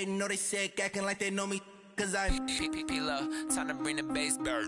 They know they sick, acting like they know me, cause I'm P-Love, time to bring the bass back.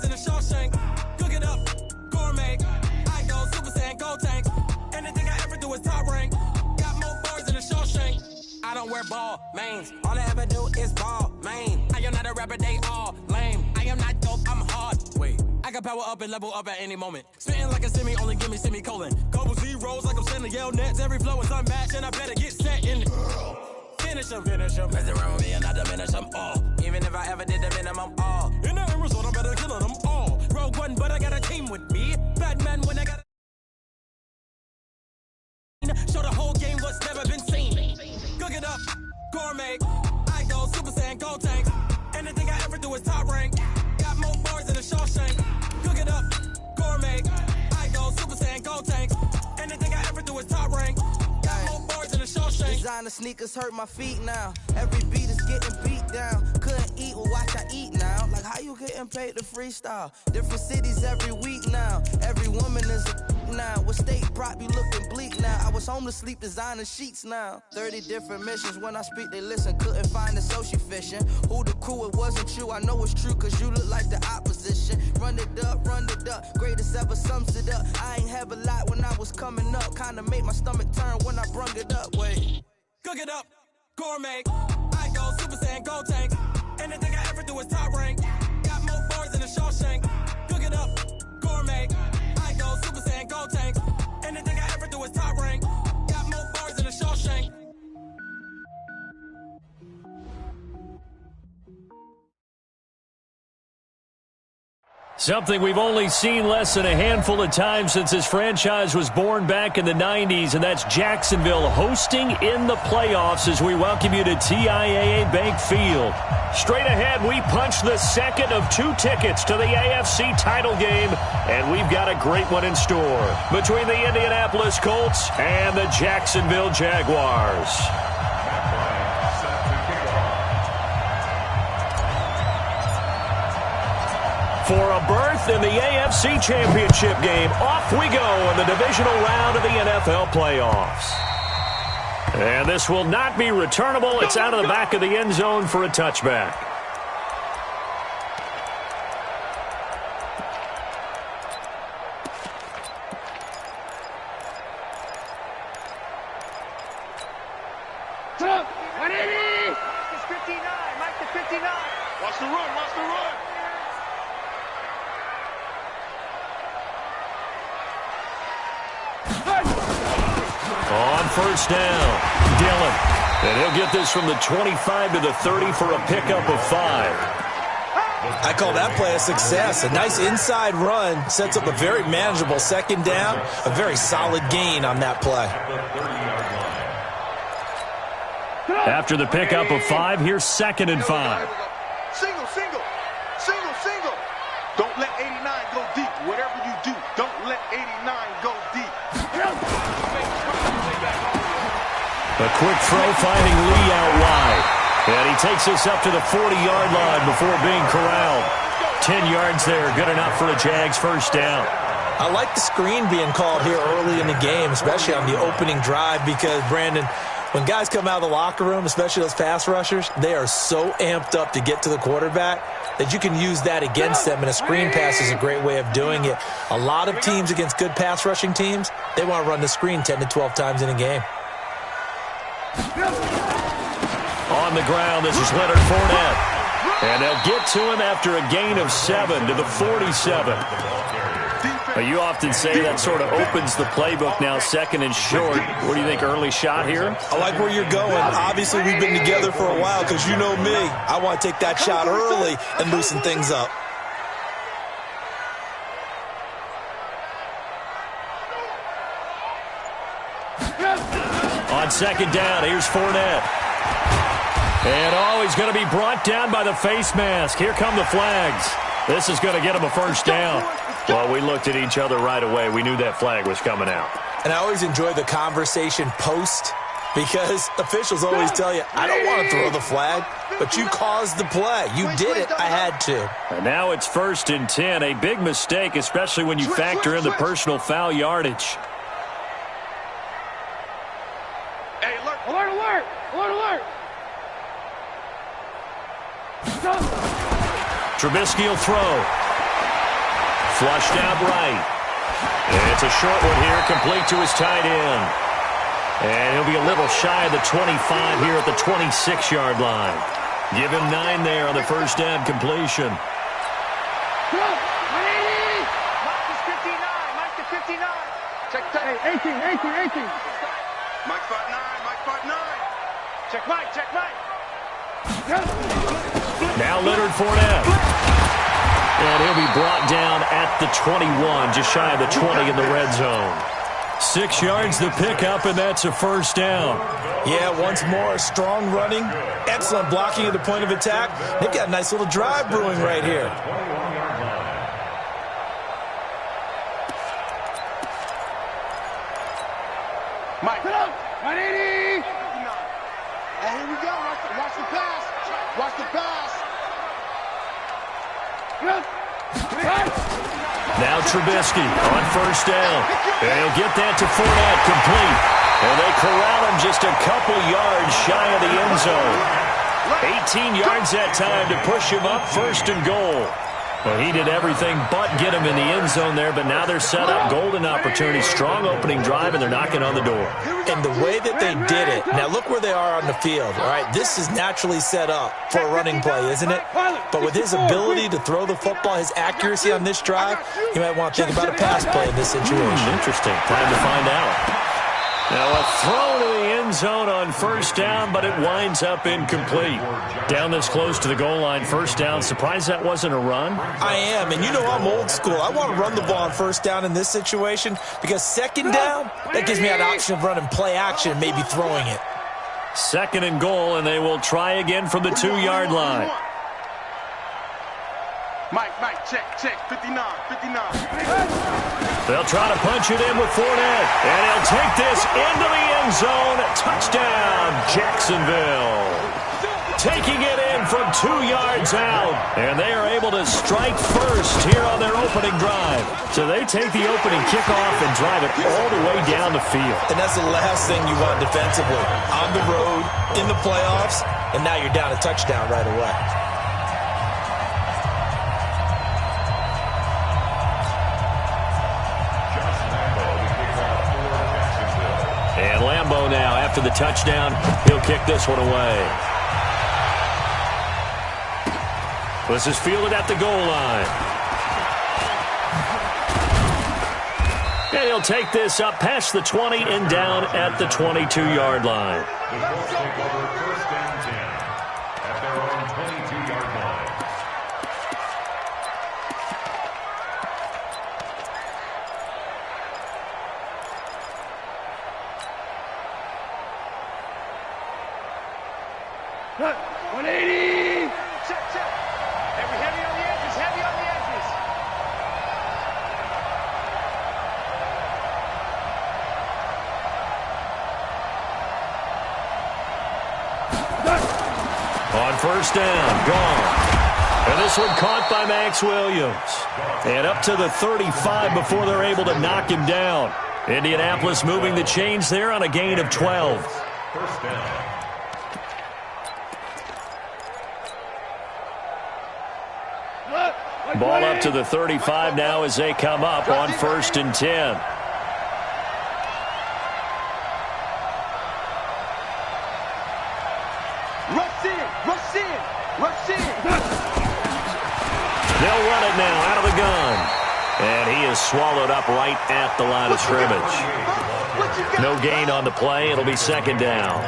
In a Shawshank, cook it up, gourmet. I go Super Saiyan, gold tank. Anything I ever do is top rank. Got more bars than a Shawshank. I don't wear ball mains. All I ever do is ball main. I am not a rapper, they all lame. I am not dope, I'm hard. Wait, I can power up and level up at any moment. Spitting like a semi, only give me semicolon. Couple zeros like I'm sending yell nets. Every flow is unmatched, and I better get set in it. Finish them. Mess around with me and I diminish them all. Even if I ever did the minimum, all. In the end result, I'm better killing them all. Rogue One, but I got a team with me. Batman when I got show the whole game what's never been seen. Cook it up, gourmet. I go Super Saiyan, gold tank. Anything I ever do is top rank. Got more bars than a Shawshank. Cook it up, gourmet. I go Super Saiyan, gold tank. Anything I ever do is top rank. Got more bars than a Shawshank. Designer sneakers hurt my feet now. Every beat is getting beat down. Couldn't eat, well watch I eat now. Like how you getting paid to freestyle? Different cities every week now. Every woman is a now. What state prop you looking bleak now? I was home to sleep designer sheets now. 30 different missions. When I speak they listen. Couldn't find the social fishing. Who the crew? It wasn't you. I know it's true cause you look like the opposition. Run it up. Greatest ever sums it up. I ain't have a lot when I was coming up. Kinda made my stomach turn when I brung it up. Wait. Cook it up, gourmet. I go Super Saiyan, go tank. Anything I ever do is top rank. Got more bars than a Shawshank. Cook it up, gourmet. I go Super Saiyan, go tank. Anything I ever do is top rank. Got more bars than a Shawshank. Something we've only seen less than a handful of times since this franchise was born back in the 90s, and that's Jacksonville hosting in the playoffs as we welcome you to TIAA Bank Field. Straight ahead, we punch the second of 2 tickets to the AFC title game, and we've got a great one in store between the Indianapolis Colts and the Jacksonville Jaguars. For a berth in the AFC Championship game, off we go in the divisional round of the NFL playoffs. And this will not be returnable. It's out of the back of the end zone for a touchback. Watch the run, watch the run. On first down, Dillon. And he'll get this from the 25 to the 30 for a pickup of 5. I call that play a success. A nice inside run sets up a very manageable second down. A very solid gain on that play. After the pickup of 5, here's 2nd and 5. Single, single, single, single. Don't let 89 go deep. Whatever you do, don't let 89 go deep. A quick throw finding Lee out wide. And he takes us up to the 40-yard line before being corralled. 10 yards there, good enough for a Jags first down. I like the screen being called here early in the game, especially on the opening drive, because, Brandon, when guys come out of the locker room, especially those pass rushers, they are so amped up to get to the quarterback that you can use that against them, and a screen pass is a great way of doing it. A lot of teams against good pass rushing teams, they want to run the screen 10 to 12 times in a game. On the ground, this is Leonard Fournette. And they'll get to him after a gain of 7 to the 47. You often say that sort of opens the playbook now, 2nd and short. What do you think, early shot here? I like where you're going. Obviously, we've been together for a while because you know me. I want to take that shot early and loosen things up. On 2nd down, here's Fournette. And, he's going to be brought down by the face mask. Here come the flags. This is going to get him a first down. Well, we looked at each other right away. We knew that flag was coming out. And I always enjoy the conversation post because officials always tell you, I don't want to throw the flag, but you caused the play. You did it. I had to. And now it's 1st and 10. A big mistake, especially when you factor in the personal foul yardage. Hey, alert, alert, alert, alert, alert. Trubisky will throw. Flushed out right. And it's a short one here, complete to his tight end. And he'll be a little shy of the 25 here at the 26-yard line. Give him 9 there on the first down completion. Mike is 59. Mike is 59. Check 18. Mike 5'9", Mike 5'9". Check Mike, check Mike. Now Leonard Fournette. And he'll be brought down at the 21, just shy of the 20 in the red zone. 6 yards the pickup, and that's a first down. Yeah, once more, strong running, excellent blocking at the point of attack. They've got a nice little drive brewing right here. Mike. 180. Hey, here we go. Watch the pass. Watch the pass. Now Trubisky on first down. And he'll get that to Fournette, complete. And they corral him just a couple yards shy of the end zone. 18 yards that time to push him up, first and goal. Well, he did everything but get him in the end zone there, but now they're set up. Golden opportunity, strong opening drive, and they're knocking on the door. And the way that they did it, now look where they are on the field, all right? This is naturally set up for a running play, isn't it? But with his ability to throw the football, his accuracy on this drive, you might want to think about a pass play in this situation. Interesting. Time to find out. Now a throw to the end zone on first down, but it winds up incomplete. Down this close to the goal line, first down. Surprised that wasn't a run? I am, and you know I'm old school. I want to run the ball on first down in this situation because second down, that gives me an option of running play action and maybe throwing it. Second and goal, and they will try again from the 2-yard line. Mike, check, 59. They'll try to punch it in with Fournette, and he'll take this into the end zone. Touchdown, Jacksonville. Taking it in from 2 yards out, and they are able to strike first here on their opening drive. So they take the opening kickoff and drive it all the way down the field. And that's the last thing you want defensively. On the road, in the playoffs, and now you're down a touchdown right away. And Lambeau now, after the touchdown, he'll kick this one away. This is fielded at the goal line. And he'll take this up past the 20 and down at the 22-yard line. The Colts take over first and 10 at their own 22-yard line. Cut. 180. Check. Heavy on the edges. Heavy on the edges. On first down, gone. And this one caught by Max Williams. And up to the 35 before they're able to knock him down. Indianapolis moving the chains there on a gain of 12. First down. Ball up to the 35 now as they come up on first and 10. Rush in. They'll run it now out of the gun. And he is swallowed up right at the line of scrimmage. No gain on the play. It'll be second down.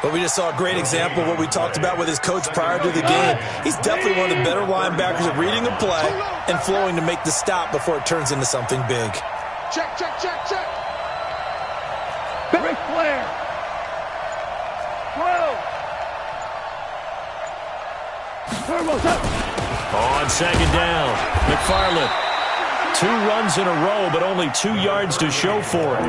But we just saw a great example of what we talked about with his coach prior to the game. He's definitely one of the better linebackers at reading a play and flowing to make the stop before it turns into something big. Check. Ric Flair. 12. Turbo's up. On second down, McFarland. 2 runs in a row, but only 2 yards to show for it.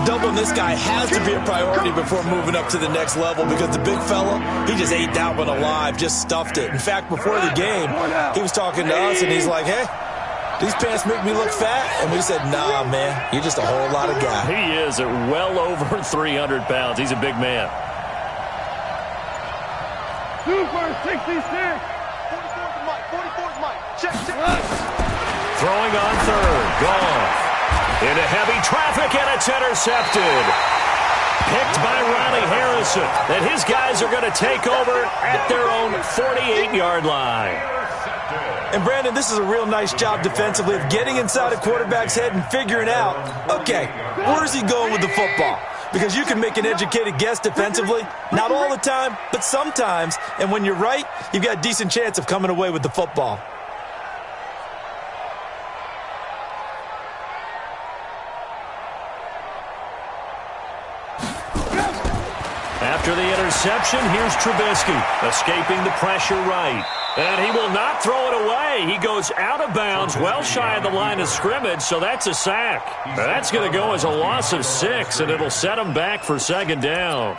Doubling this guy has to be a priority before moving up to the next level because the big fella, he just ate that one alive, just stuffed it. In fact, before the game, he was talking to us, and he's like, hey, these pants make me look fat? And we said, nah, man, you're just a whole lot of guy. He is at well over 300 pounds. He's a big man. 2 for 66. 44's Mike. Check. Throwing on third. Gone. Into heavy traffic, and it's intercepted. Picked by Ronnie Harrison. And his guys are going to take over at their own 48-yard line. And, Brandon, this is a real nice job defensively of getting inside a quarterback's head and figuring out, okay, where's he going with the football? Because you can make an educated guess defensively. Not all the time, but sometimes. And when you're right, you've got a decent chance of coming away with the football. After the interception, here's Trubisky, escaping the pressure right. And he will not throw it away. He goes out of bounds, well shy of the line of scrimmage, so that's a sack. That's going to go as a loss of 6, and it'll set him back for second down.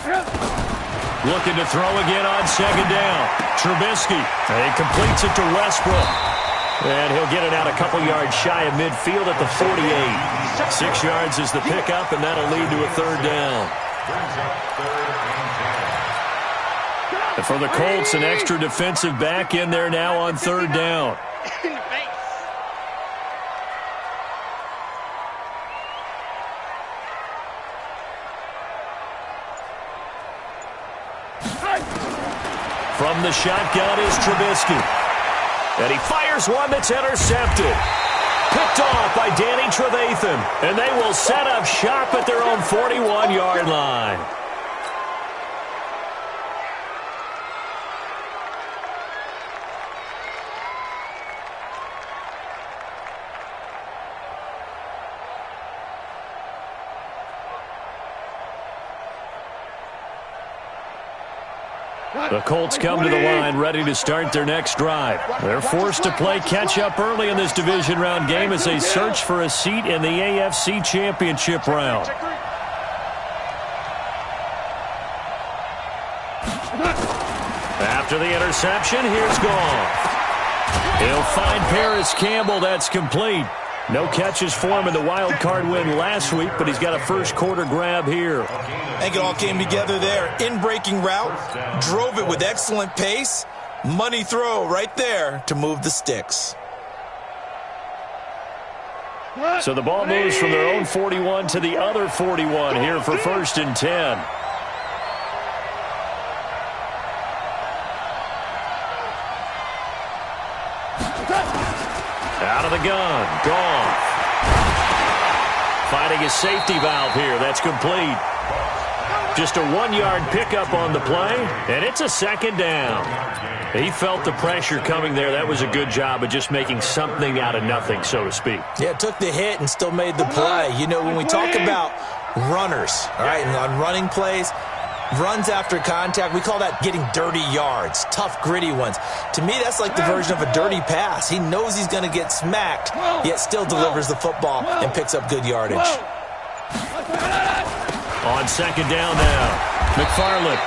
Looking to throw again on second down. Trubisky. He completes it to Westbrook. And he'll get it out a couple yards shy of midfield at the 48. 6 yards is the pickup, and that'll lead to a third down. And for the Colts, an extra defensive back in there now on third down. From the shotgun is Trubisky. And he fires one that's intercepted. Picked off by Danny Trevathan. And they will set up shop at their own 41-yard line. The Colts come to the line ready to start their next drive. They're forced to play catch-up early in this division round game as they search for a seat in the AFC Championship round. After the interception, here's Goff. He'll find Paris Campbell. That's complete. No catches for him in the wild card win last week, but he's got a first quarter grab here. I think it all came together there. In-breaking route, drove it with excellent pace. Money throw right there to move the sticks. So the ball moves from their own 41 to the other 41 here for 1st and 10. Out of the gun, Goff. Finding his safety valve here. That's complete. Just a 1-yard pickup on the play, and it's a second down. He felt the pressure coming there. That was a good job of just making something out of nothing, so to speak. Yeah, took the hit and still made the play. You know, when we talk about runners, all right, and on running plays, runs after contact, we call that getting dirty yards, tough, gritty ones. To me, that's like the version of a dirty pass. He knows he's going to get smacked, yet still delivers the football and picks up good yardage. On second down now, McFarland.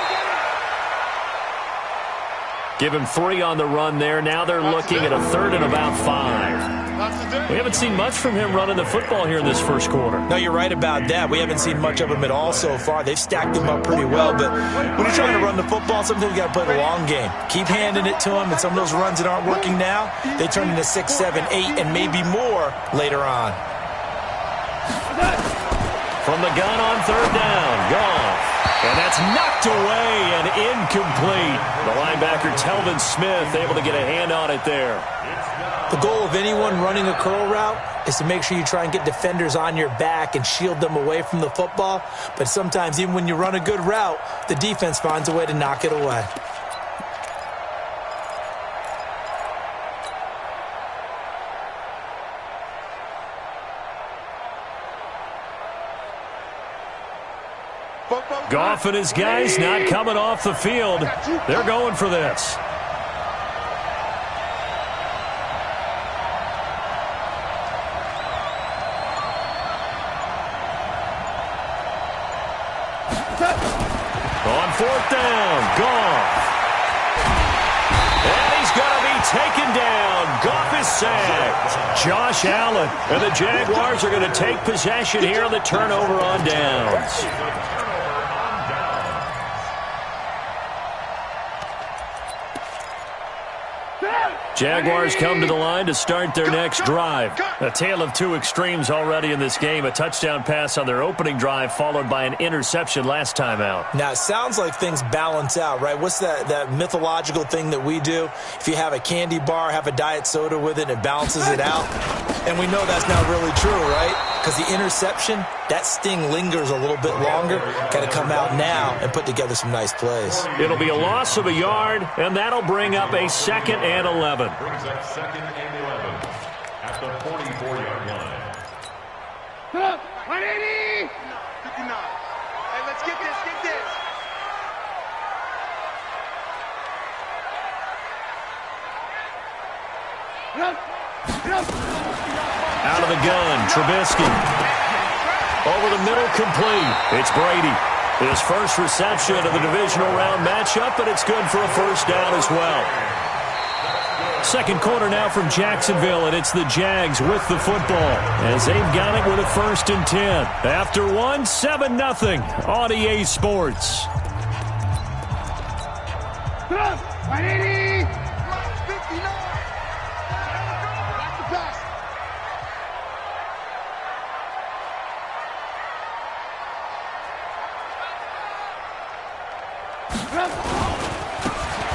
Give him 3 on the run there. Now they're looking at a 3rd and about 5. We haven't seen much from him running the football here in this first quarter. No, you're right about that. We haven't seen much of him at all so far. They've stacked him up pretty well, but when you're trying to run the football, sometimes you got to play the long game. Keep handing it to him, and some of those runs that aren't working now, they turn into 6, 7, 8, and maybe more later on. From the gun on third down, Goff. And that's knocked away and incomplete. The linebacker, Telvin Smith, able to get a hand on it there. The goal of anyone running a curl route is to make sure you try and get defenders on your back and shield them away from the football. But sometimes, even when you run a good route, the defense finds a way to knock it away. Goff and his guys not coming off the field. They're going for this. On 4th down, Goff. And he's going to be taken down. Goff is sacked. Josh Allen. And the Jaguars are going to take possession here on the turnover on downs. Jaguars come to the line to start their next drive. A tale of 2 extremes already in this game. A touchdown pass on their opening drive followed by an interception last time out. Now, it sounds like things balance out, right? What's that mythological thing that we do? If you have a candy bar, have a diet soda with it, it balances it out. And we know that's not really true, right? Because the interception, that sting lingers a little bit longer. Got to come out now and put together some nice plays. It'll be a loss of a yard, and that'll bring up a 2nd and 11. Brings up 2nd and 11 at the 44-yard line. 180! 59. Hey, let's get this, get this. Out of the gun, Trubisky. Over the middle, complete. It's Brady. His first reception of the divisional round matchup, but it's good for a first down as well. Second quarter now from Jacksonville, and it's the Jags with the football as they've got it with a 1st and 10. After 7-0 on EA Sports.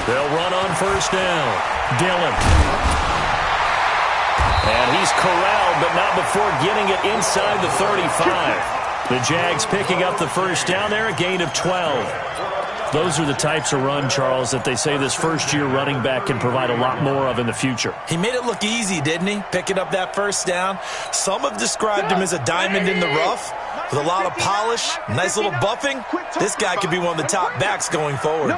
They'll run on first down. Dillon. And he's corralled, but not before getting it inside the 35. The Jags picking up the first down there, a gain of 12. Those are the types of run, Charles, that they say this first-year running back can provide a lot more of in the future. He made it look easy, didn't he? Picking up that first down. Some have described him as a diamond in the rough with a lot of polish, nice little buffing. This guy could be one of the top backs going forward.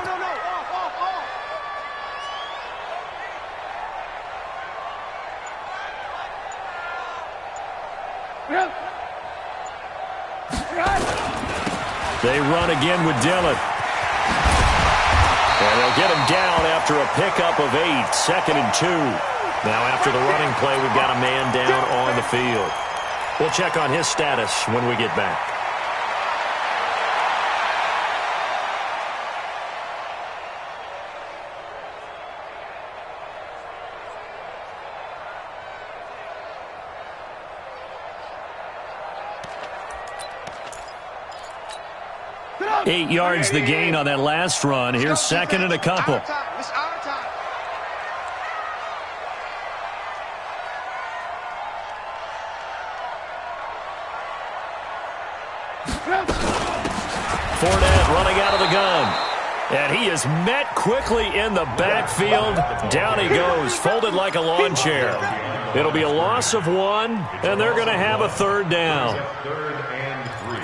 They run again with Dillon. And they'll get him down after a pickup of 8, 2nd and 2. Now after the running play, we've got a man down on the field. We'll check on his status when we get back. Eight yards the gain on that last run. Here's 2nd and a couple. Fournette running out of the gun. And he is met quickly in the backfield. Down he goes, folded like a lawn chair. It'll be a loss of 1, and they're going to have a 3rd down. 3rd and 3.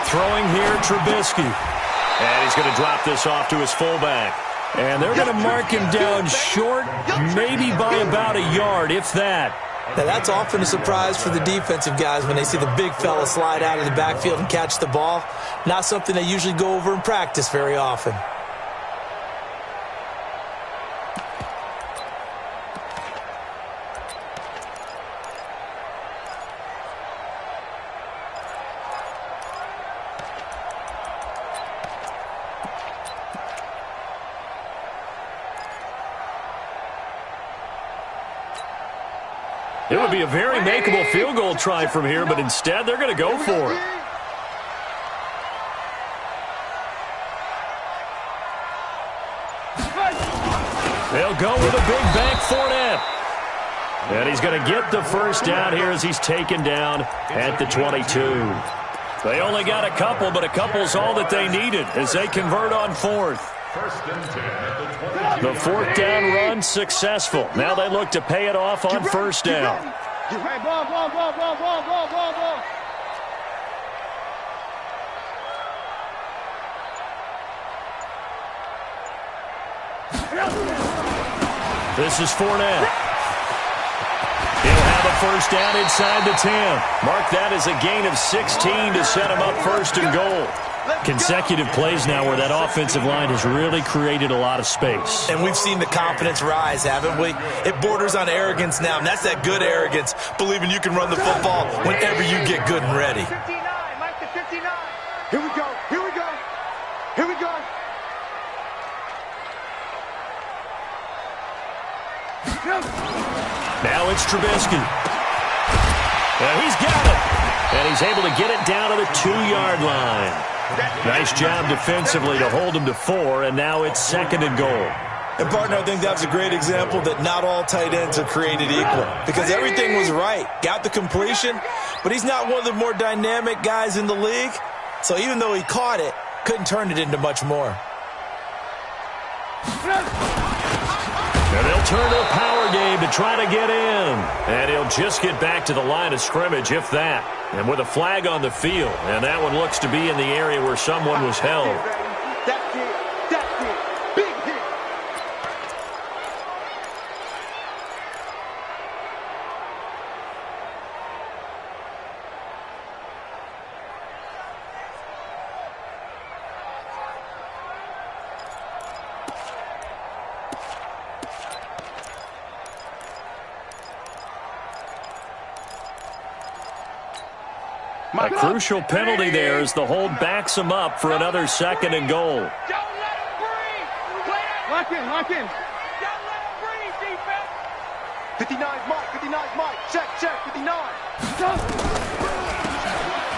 Throwing here, Trubisky. And he's going to drop this off to his fullback. And they're going to mark him down short, maybe by about a yard, if that. Now, that's often a surprise for the defensive guys when they see the big fella slide out of the backfield and catch the ball. Not something they usually go over in practice very often. It would be a very makeable field goal try from here, but instead they're going to go for it. They'll go with a big bank Fournette. And he's going to get the first down here as he's taken down at the 22. They only got a couple, but a couple's all that they needed as they convert on 4th. 1st and 10 at the 20. The 4th down run successful. Now they look to pay it off on 1st down. This is Fournette. He'll have a first down inside the 10. Mark that as a gain of 16 to set him up 1st and goal. Consecutive plays now where that offensive line has really created a lot of space. And we've seen the confidence rise, haven't we? It borders on arrogance now, and that's that good arrogance, believing you can run the football whenever you get good and ready. 59, Mike to 59. Here we go, here we go, here we go. Now it's Trubisky. And he's got it. And he's able to get it down to the 2-yard line. Nice job defensively to hold him to 4, and now it's 2nd and goal. And, partner, I think that's a great example that not all tight ends are created equal because everything was right. Got the completion, but he's not one of the more dynamic guys in the league. So even though he caught it, couldn't turn it into much more. And they'll turn to the power game to try to get in. And he'll just get back to the line of scrimmage, if that. And with a flag on the field. And that one looks to be in the area where someone was held. That's it. That's it. Big hit. A crucial penalty there as the hold backs him up for another 2nd and goal. Don't let him breathe. Lock in, lock in. Don't let him breathe, defense. 59's Mike. 59's Mike. Check, 59.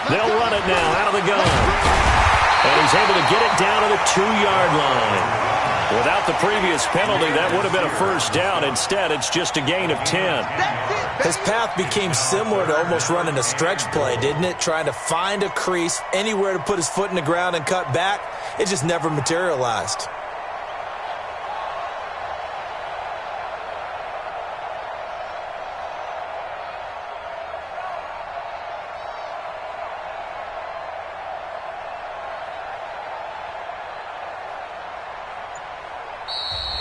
They'll run it now out of the gun. And he's able to get it down to the 2-yard line. Without the previous penalty, that would have been a first down. Instead, it's just a gain of 10. His path became similar to almost running a stretch play, didn't it? Trying to find a crease, anywhere to put his foot in the ground and cut back. It just never materialized.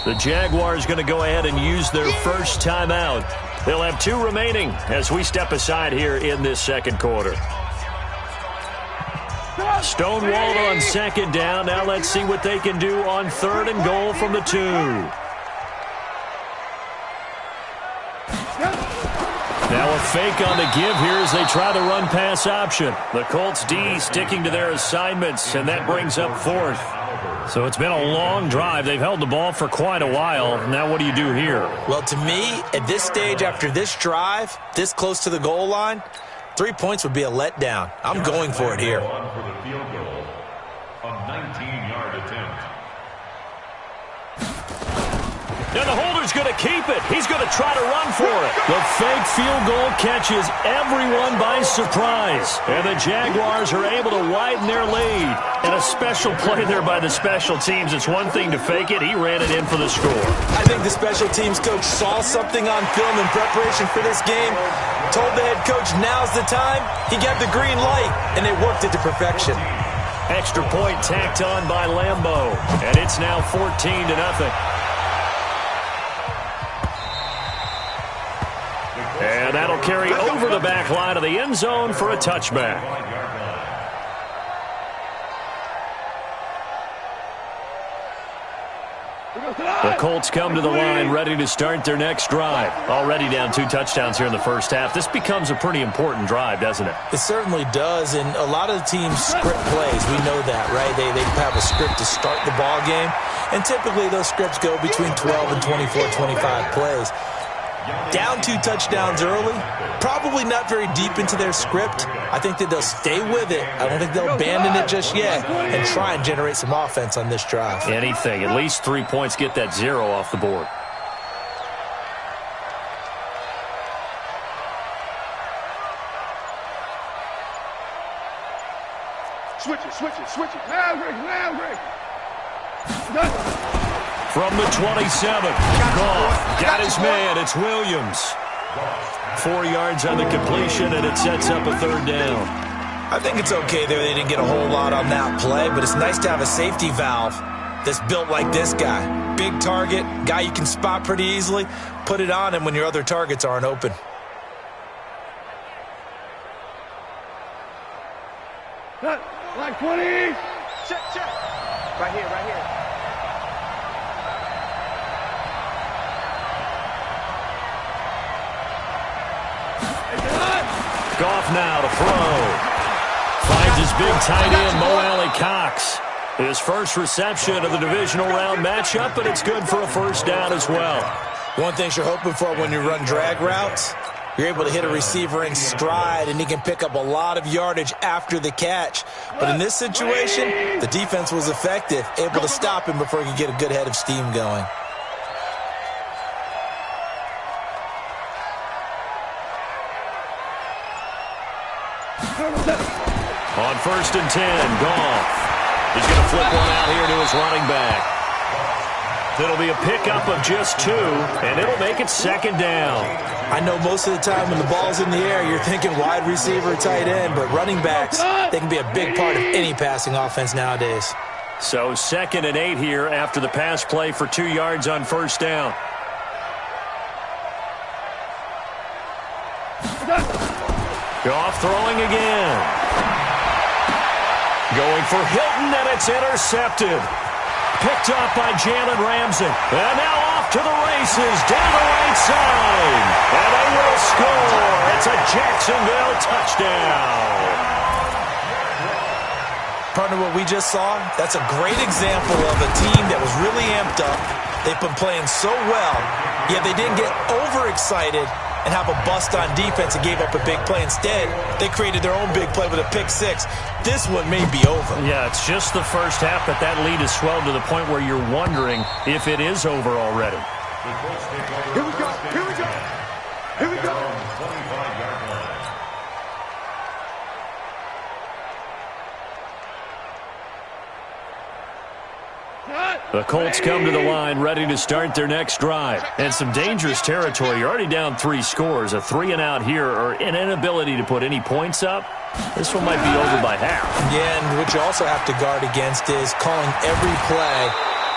The Jaguars going to go ahead and use their first timeout. They'll have 2 remaining as we step aside here in this 2nd quarter. Stonewalled on 2nd down. Now let's see what they can do on 3rd and goal from the 2. Now a fake on the give here as they try the run-pass option. The Colts D sticking to their assignments, and that brings up 4th. So it's been a long drive. They've held the ball for quite a while. Now what do you do here? Well, to me, at this stage after this drive, this close to the goal line, 3 points would be a letdown. I'm going for it here. For the field goal, a 19-yard attempt. And the holder's going to keep it. He's going to try to run for it. The fake field goal catches everyone by surprise. And the Jaguars are able to widen their lead. And a special play there by the special teams. It's one thing to fake it. He ran it in for the score. I think the special teams coach saw something on film in preparation for this game, told the head coach now's the time. He got the green light, and they worked it to perfection. Extra point tacked on by Lambeau. And it's now 14-0. And that'll carry over the back line of the end zone for a touchback. The Colts come to the line ready to start their next drive. Already down 2 touchdowns here in the first half. This becomes a pretty important drive, doesn't it? It certainly does, and a lot of the teams script plays. We know that, right? They have a script to start the ball game, and typically those scripts go between 12 and 24, 25 plays. Down 2 touchdowns early, probably not very deep into their script. I think that they'll stay with it. I don't think they'll abandon it just yet and try and generate some offense on this drive. Anything. At least 3 points, get that 0 off the board. Switch it, switch it, switch it. Maverick. From the 27, Goff got his man. It's Williams. 4 yards on the completion, and it sets up a 3rd down. I think it's okay there. They didn't get a whole lot on that play, but it's nice to have a safety valve that's built like this guy. Big target, guy you can spot pretty easily. Put it on him when your other targets aren't open. Like 20. Check. Right here. Goff now to throw. Finds his big tight end, Mo Alley-Cox. His first reception of the divisional round matchup, but it's good for a first down as well. One thing you're hoping for when you run drag routes, you're able to hit a receiver in stride, and he can pick up a lot of yardage after the catch. But in this situation, the defense was effective, able to stop him before he could get a good head of steam going. On 1st and 10, Goff. He's going to flip one out here to his running back. It'll be a pickup of just 2, and it'll make it 2nd down. I know most of the time when the ball's in the air, you're thinking wide receiver, tight end, but running backs, they can be a big part of any passing offense nowadays. So 2nd and 8 here after the pass play for 2 yards on 1st down. Goff throwing again. Going for Hilton, and it's intercepted. Picked up by Jalen Ramsey. And now off to the races, down the right side. And they will score. It's a Jacksonville touchdown. Partner, what we just saw, that's a great example of a team that was really amped up. They've been playing so well, yet they didn't get overexcited and have a bust on defense and gave up a big play. Instead, they created their own big play with a pick 6. This one may be over. Yeah, it's just the first half, but that lead has swelled to the point where you're wondering if it is over already. Here we go. Here we go. Here we go. 25-yard line. The Colts come to the line ready to start their next drive. And some dangerous territory. You're already down 3 scores. A 3-and-out here or an inability to put any points up. This one might be over by half. Yeah, and what you also have to guard against is calling every play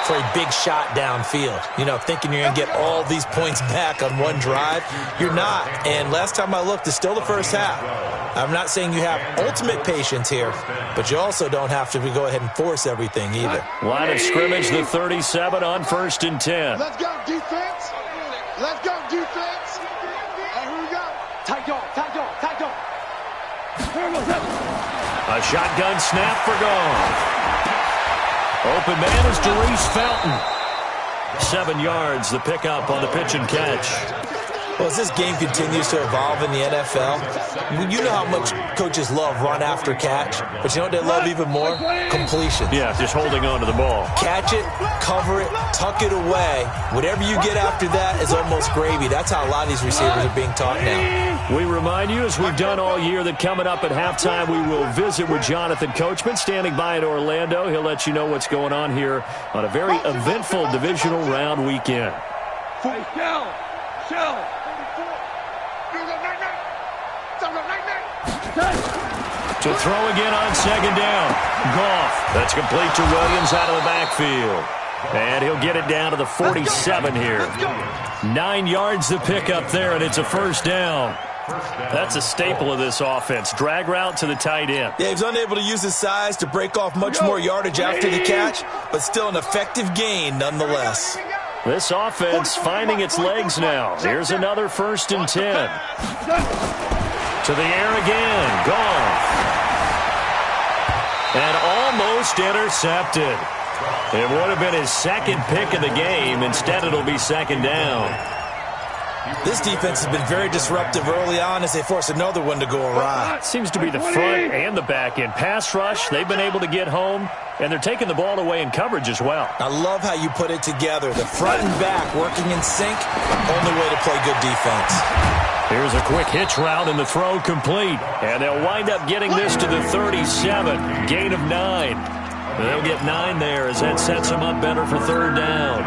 for a big shot downfield. You know, thinking you're going to get all these points back on one drive. You're not. And last time I looked, it's still the first half. I'm not saying you have ultimate patience here, but you also don't have to go ahead and force everything either. Line of scrimmage, the 37 on 1st and 10. Let's go, defense. Let's go, defense. And here we go. Tight dog, tight dog, tight dog. A shotgun snap for Goff. Open man is Darius Felton. 7 yards, the pickup on the pitch and catch. Well, as this game continues to evolve in the NFL, you know how much coaches love run after catch, but you know what they love even more? Completion. Yeah, just holding on to the ball. Catch it, cover it, tuck it away. Whatever you get after that is almost gravy. That's how a lot of these receivers are being taught now. We remind you, as we've done all year, that coming up at halftime, we will visit with Jonathan Coachman, standing by in Orlando. He'll let you know what's going on here on a very eventful divisional round weekend. To throw again on 2nd down. Goff. That's complete to Williams out of the backfield. And he'll get it down to the 47 here. 9 yards the pickup there, and it's a 1st down. That's a staple of this offense. Drag route to the tight end. Yeah, he's unable to use his size to break off much more yardage after the catch, but still an effective gain nonetheless. This offense finding its legs now. Here's another 1st and 10. To the air again. Goff. And almost intercepted. It would have been his 2nd pick of the game. Instead, it'll be 2nd down. This defense has been very disruptive early on as they force another one to go awry. Seems to be the front and the back end. Pass rush, they've been able to get home, and they're taking the ball away in coverage as well. I love how you put it together. The front and back working in sync, only way to play good defense. Here's a quick hitch route and the throw complete. And they'll wind up getting this to the 37. Gain of 9. They'll get 9 there as that sets them up better for 3rd down.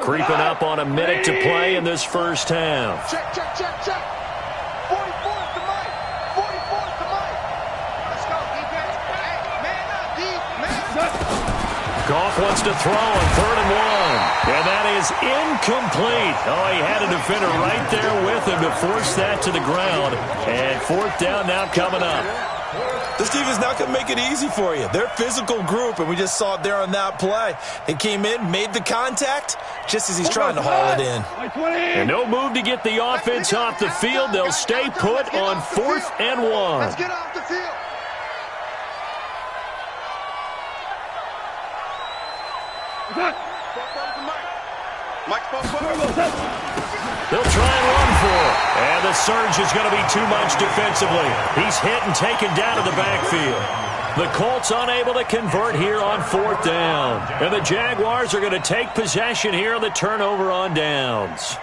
Creeping up on a minute to play in this first half. Check, check, check, check. 44th to Mike. 44th to Mike. Let's go, defense. Hey, man up, man. Goff wants to throw on 3rd and 1. And that is incomplete. Oh, he had a defender right there with him to force that to the ground. And 4th down now coming up. This defense is not going to make it easy for you. They're a physical group, and we just saw it there on that play. They came in, made the contact, just as he's trying to haul it in. And no move to get the offense off the field. They'll stay put on 4th and 1. Let's get off the field. They'll try and run for it. And the surge is going to be too much defensively. He's hit and taken down to the backfield. The Colts unable to convert here on 4th down. And the Jaguars are going to take possession here on the turnover on downs.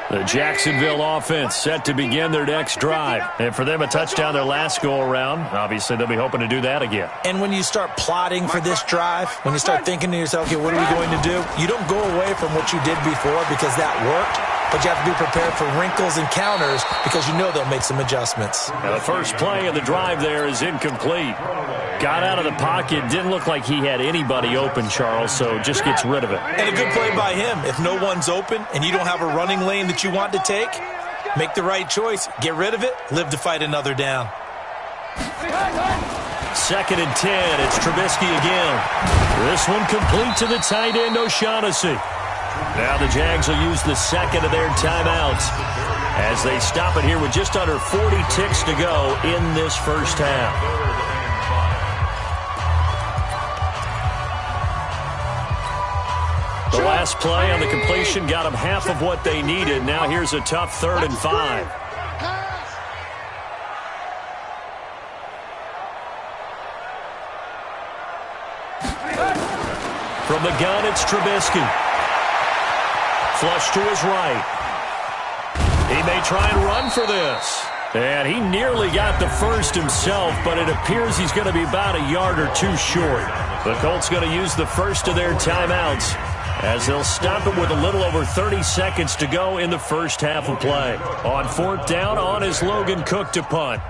The Jacksonville offense set to begin their next drive. And for them, a touchdown their last go-around. Obviously, they'll be hoping to do that again. And when you start plotting for this drive, when you start thinking to yourself, okay, what are we going to do? You don't go away from what you did before because that worked. But you have to be prepared for wrinkles and counters because you know they'll make some adjustments. Now the first play of the drive there is incomplete. Got out of the pocket. Didn't look like he had anybody open, Charles, so just gets rid of it. And a good play by him. If no one's open and you don't have a running lane that you want to take, make the right choice. Get rid of it. Live to fight another down. 2nd and 10. It's Trubisky again. This one complete to the tight end, O'Shaughnessy. Now the Jags will use the second of their timeouts as they stop it here with just under 40 ticks to go in this first half. The last play on the completion got them half of what they needed. Now here's a tough 3rd and 5. From the gun, it's Trubisky. Flush to his right. He may try and run for this. And he nearly got the first himself, but it appears he's going to be about a yard or two short. The Colts going to use the first of their timeouts as they'll stop it with a little over 30 seconds to go in the first half of play. On 4th down, on is Logan Cook to punt.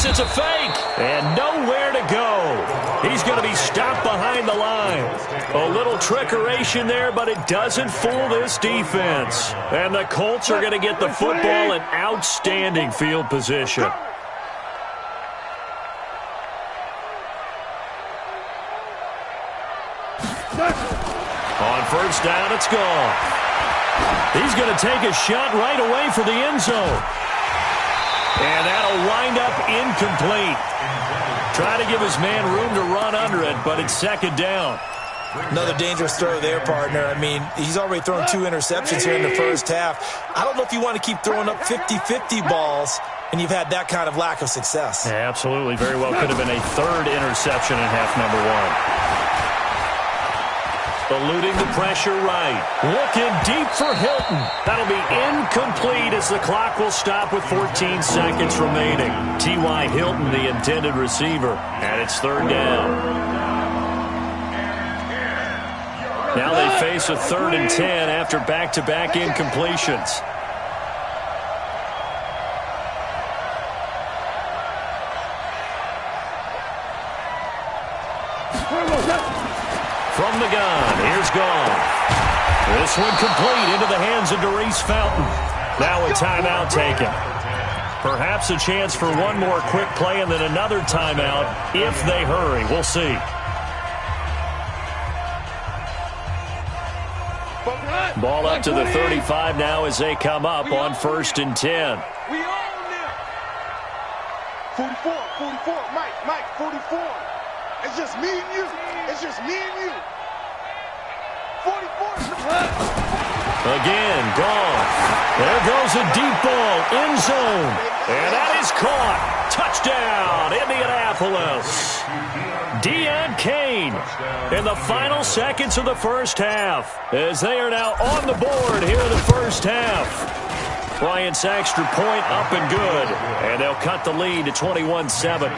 It's a fake, and nowhere to go. He's going to be stopped behind the line. A little trickeration there, but it doesn't fool this defense. And the Colts are going to get the football in outstanding field position. On 1st down, it's gone. He's going to take a shot right away for the end zone. And that'll wind up incomplete. Try to give his man room to run under it, but it's 2nd down. Another dangerous throw there, partner. I mean, he's already thrown 2 interceptions here in the first half. I don't know if you want to keep throwing up 50-50 balls, and you've had that kind of lack of success. Yeah, absolutely. Very well could have been a 3rd interception in half number 1. Eluding the pressure right. Looking deep for Hilton. That'll be incomplete as the clock will stop with 14 seconds remaining. T.Y. Hilton, the intended receiver. And it's 3rd down. Now they face a 3rd and 10 after back-to-back incompletions. From the gun, here's Gone. This one complete into the hands of Darius Fountain. Now a timeout taken. Perhaps a chance for one more quick play and then another timeout if they hurry. We'll see. Ball up to the 35 now as they come up on 1st and 10. We own them. 44, Mike, 44. It's just me and you. It's just me and you. 44. Again, Gone. There goes a deep ball, end zone. And that is caught. Touchdown, Indianapolis. Deon Cain in the final seconds of the first half as they are now on the board here in the first half. Bryant's extra point up and good. And they'll cut the lead to 21-7.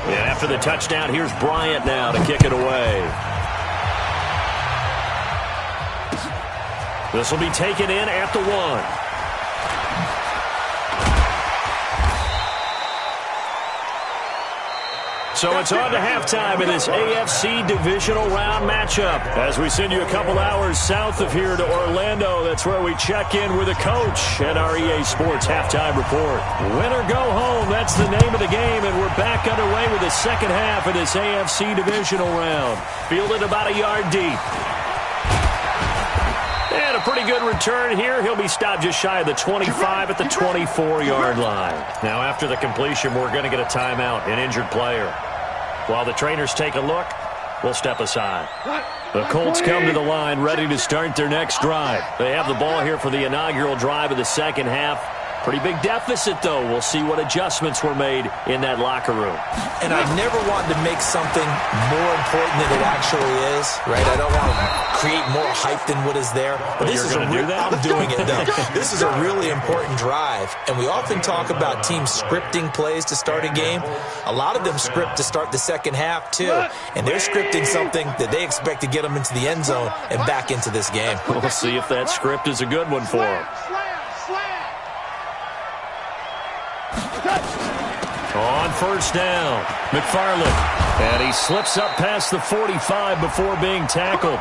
And after the touchdown, here's Bryant now to kick it away. This will be taken in at the 1. So it's on to halftime in this AFC divisional round matchup. As we send you a couple hours south of here to Orlando, that's where we check in with a coach at our EA Sports Halftime Report. Win or go home, that's the name of the game, and we're back underway with the second half of this AFC divisional round. Fielded about a yard deep. And a a pretty good return here. He'll be stopped just shy of the 25 at the 24-yard line. Now, after the completion, we're going to get a timeout, an injured player. While the trainers take a look, we'll step aside. The Colts come to the line ready to start their next drive. They have the ball here for the inaugural drive of the second half. Pretty big deficit, though. We'll see what adjustments were made in that locker room. And I never wanted to make something more important than it actually is, right? I don't want to create more hype than what is there. But this is do that? I'm doing it, though. This is a really important drive. And we often talk about teams scripting plays to start a game. A lot of them script to start the second half, too. And they're scripting something that they expect to get them into the end zone and back into this game. We'll see if that script is a good one for them. On first down, McFarland. And he slips up past the 45 before being tackled.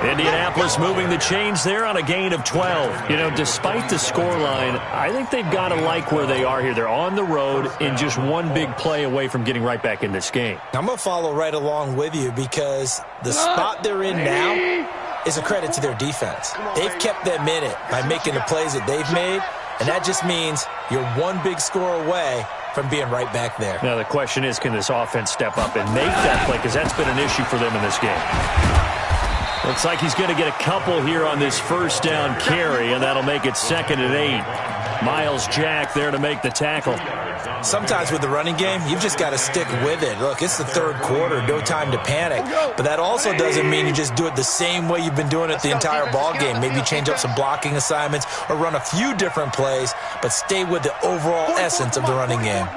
Indianapolis moving the chains there on a gain of 12. You know, despite the scoreline, I think they've got to like where they are here. They're on the road and just one big play away from getting right back in this game. I'm going to follow right along with you because the spot they're in now is a credit to their defense. They've kept them in it by making the plays that they've made, and that just means you're one big score away from being right back there. Now the question is, can this offense step up and make that play? Because that's been an issue for them in this game. Looks like he's going to get a couple here on this first down carry, and that'll make it 2nd and 8. Miles Jack there to make the tackle. Sometimes with the running game, you've just got to stick with it. Look, it's the third quarter, no time to panic. But that also doesn't mean you just do it the same way you've been doing it the entire ball game. Maybe change up some blocking assignments or run a few different plays, but stay with the overall essence of the running game.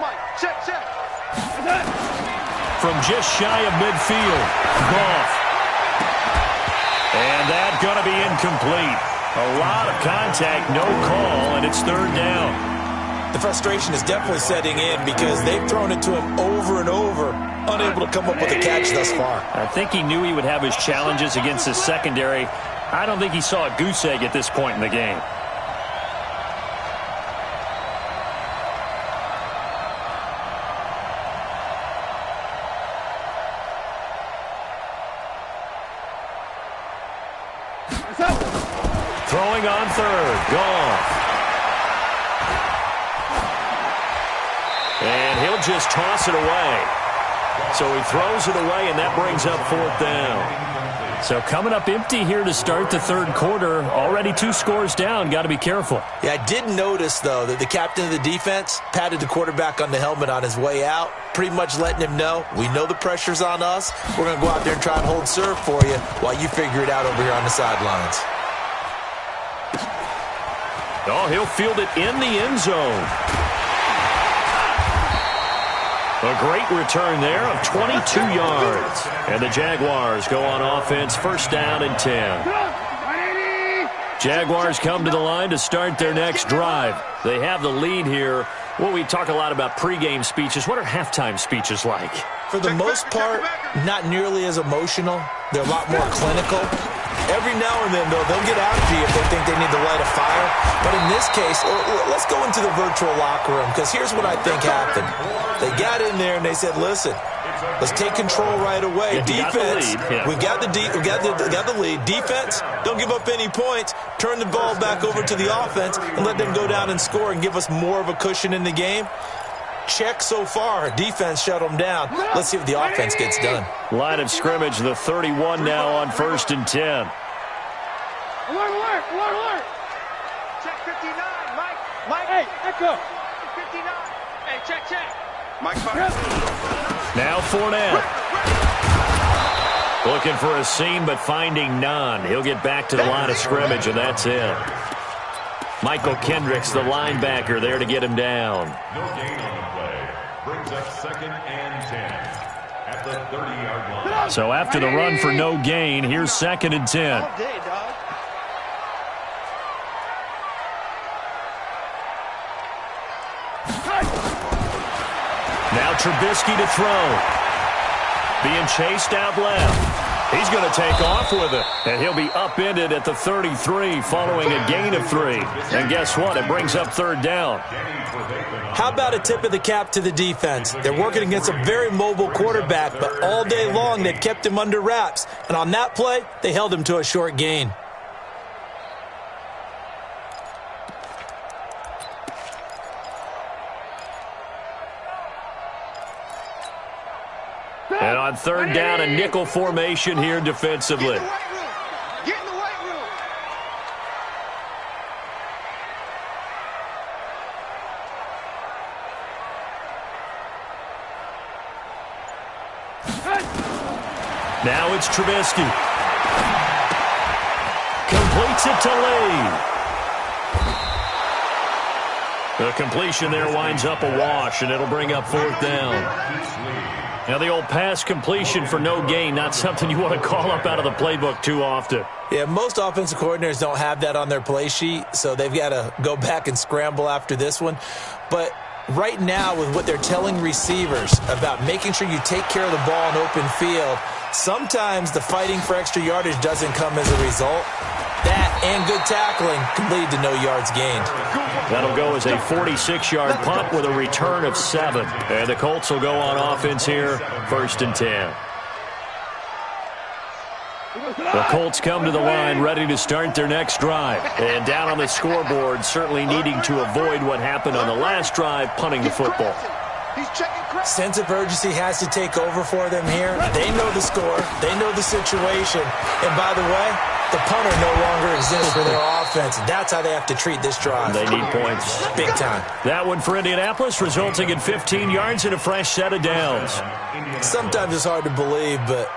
From just shy of midfield, Goff. And that's going to be incomplete. A lot of contact, no call, and it's 3rd down. The frustration is definitely setting in because they've thrown it to him over and over, unable to come up with a catch thus far. I think he knew he would have his challenges against his secondary. I don't think he saw a goose egg at this point in the game. Throwing on 3rd, Goff. And he'll just toss it away. So he throws it away, and that brings up 4th down. So coming up empty here to start the 3rd quarter. Already 2 scores down. Got to be careful. Yeah, I did notice, though, that the captain of the defense patted the quarterback on the helmet on his way out, pretty much letting him know, we know the pressure's on us. We're going to go out there and try and hold serve for you while you figure it out over here on the sidelines. Oh, he'll field it in the end zone. A great return there of 22 yards. And the Jaguars go on offense, 1st down and 10. Jaguars come to the line to start their next drive. They have the lead here. Well, we talk a lot about pregame speeches. What are halftime speeches like? For the most part, not nearly as emotional. They're a lot more clinical. Every now and then, though, they'll get after you if they think they need to light a fire. But in this case, let's go into the virtual locker room, because here's what I think happened. They got in there and they said, listen, let's take control right away. Defense, we got the lead. Defense, don't give up any points. Turn the ball back over to the offense and let them go down and score and give us more of a cushion in the game. Check so far. Defense shut them down. Let's see if the offense gets done. Line of scrimmage, the 31 now on 1st and 10. Alert, alert, alert, alert. Check 59, Mike. Hey, echo. 59. Hey, check. Mike, now Fournette. Looking for a seam, but finding none. He'll get back to the line of scrimmage, and that's it. Michael Kendricks, the linebacker, there to get him down. No gain on the play. Brings up 2nd and 10 at the 30-yard line. So after the run for no gain, here's 2nd and 10. All day, dog. Now Trubisky to throw. Being chased out left. He's going to take off with it, and he'll be upended at the 33 following a gain of 3. And guess what? It brings up 3rd down. How about a tip of the cap to the defense? They're working against a very mobile quarterback, but all day long they've kept him under wraps. And on that play, they held him to a short gain. On third down, a nickel formation here defensively. Get in the weight room. Now it's Trubisky. Completes it to Lee. The completion there winds up a wash, and it'll bring up fourth down. Now the old pass completion for no gain, not something you want to call up out of the playbook too often. Yeah, most offensive coordinators don't have that on their play sheet, so they've got to go back and scramble after this one. But right now, with what they're telling receivers about making sure you take care of the ball in open field, sometimes the fighting for extra yardage doesn't come as a result. That and good tackling can lead to no yards gained. That'll go as a 46-yard punt with a return of 7. And the Colts will go on offense here, 1st and 10. The Colts come to the line ready to start their next drive. And down on the scoreboard, certainly needing to avoid what happened on the last drive, punting the football. Sense of urgency has to take over for them here. They know the score. They know the situation. And by the way, the punter no longer exists for their offense. That's how they have to treat this drive. They need points. Big time. That one for Indianapolis, resulting in 15 yards and a fresh set of downs. Sometimes it's hard to believe, but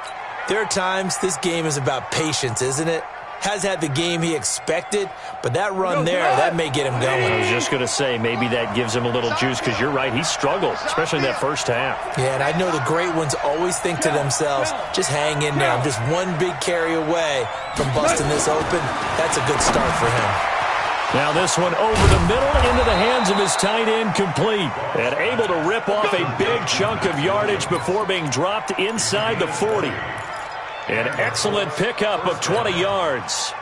there are times this game is about patience, isn't it? Has had the game he expected, but that run there, that may get him going. I was just going to say, maybe that gives him a little juice, because you're right, he struggled, especially in that first half. Yeah, and I know the great ones always think to themselves, just hang in there. I'm just one big carry away from busting this open. That's a good start for him. Now this one over the middle into the hands of his tight end, complete. And able to rip off a big chunk of yardage before being dropped inside the 40. An excellent pickup of 20 yards.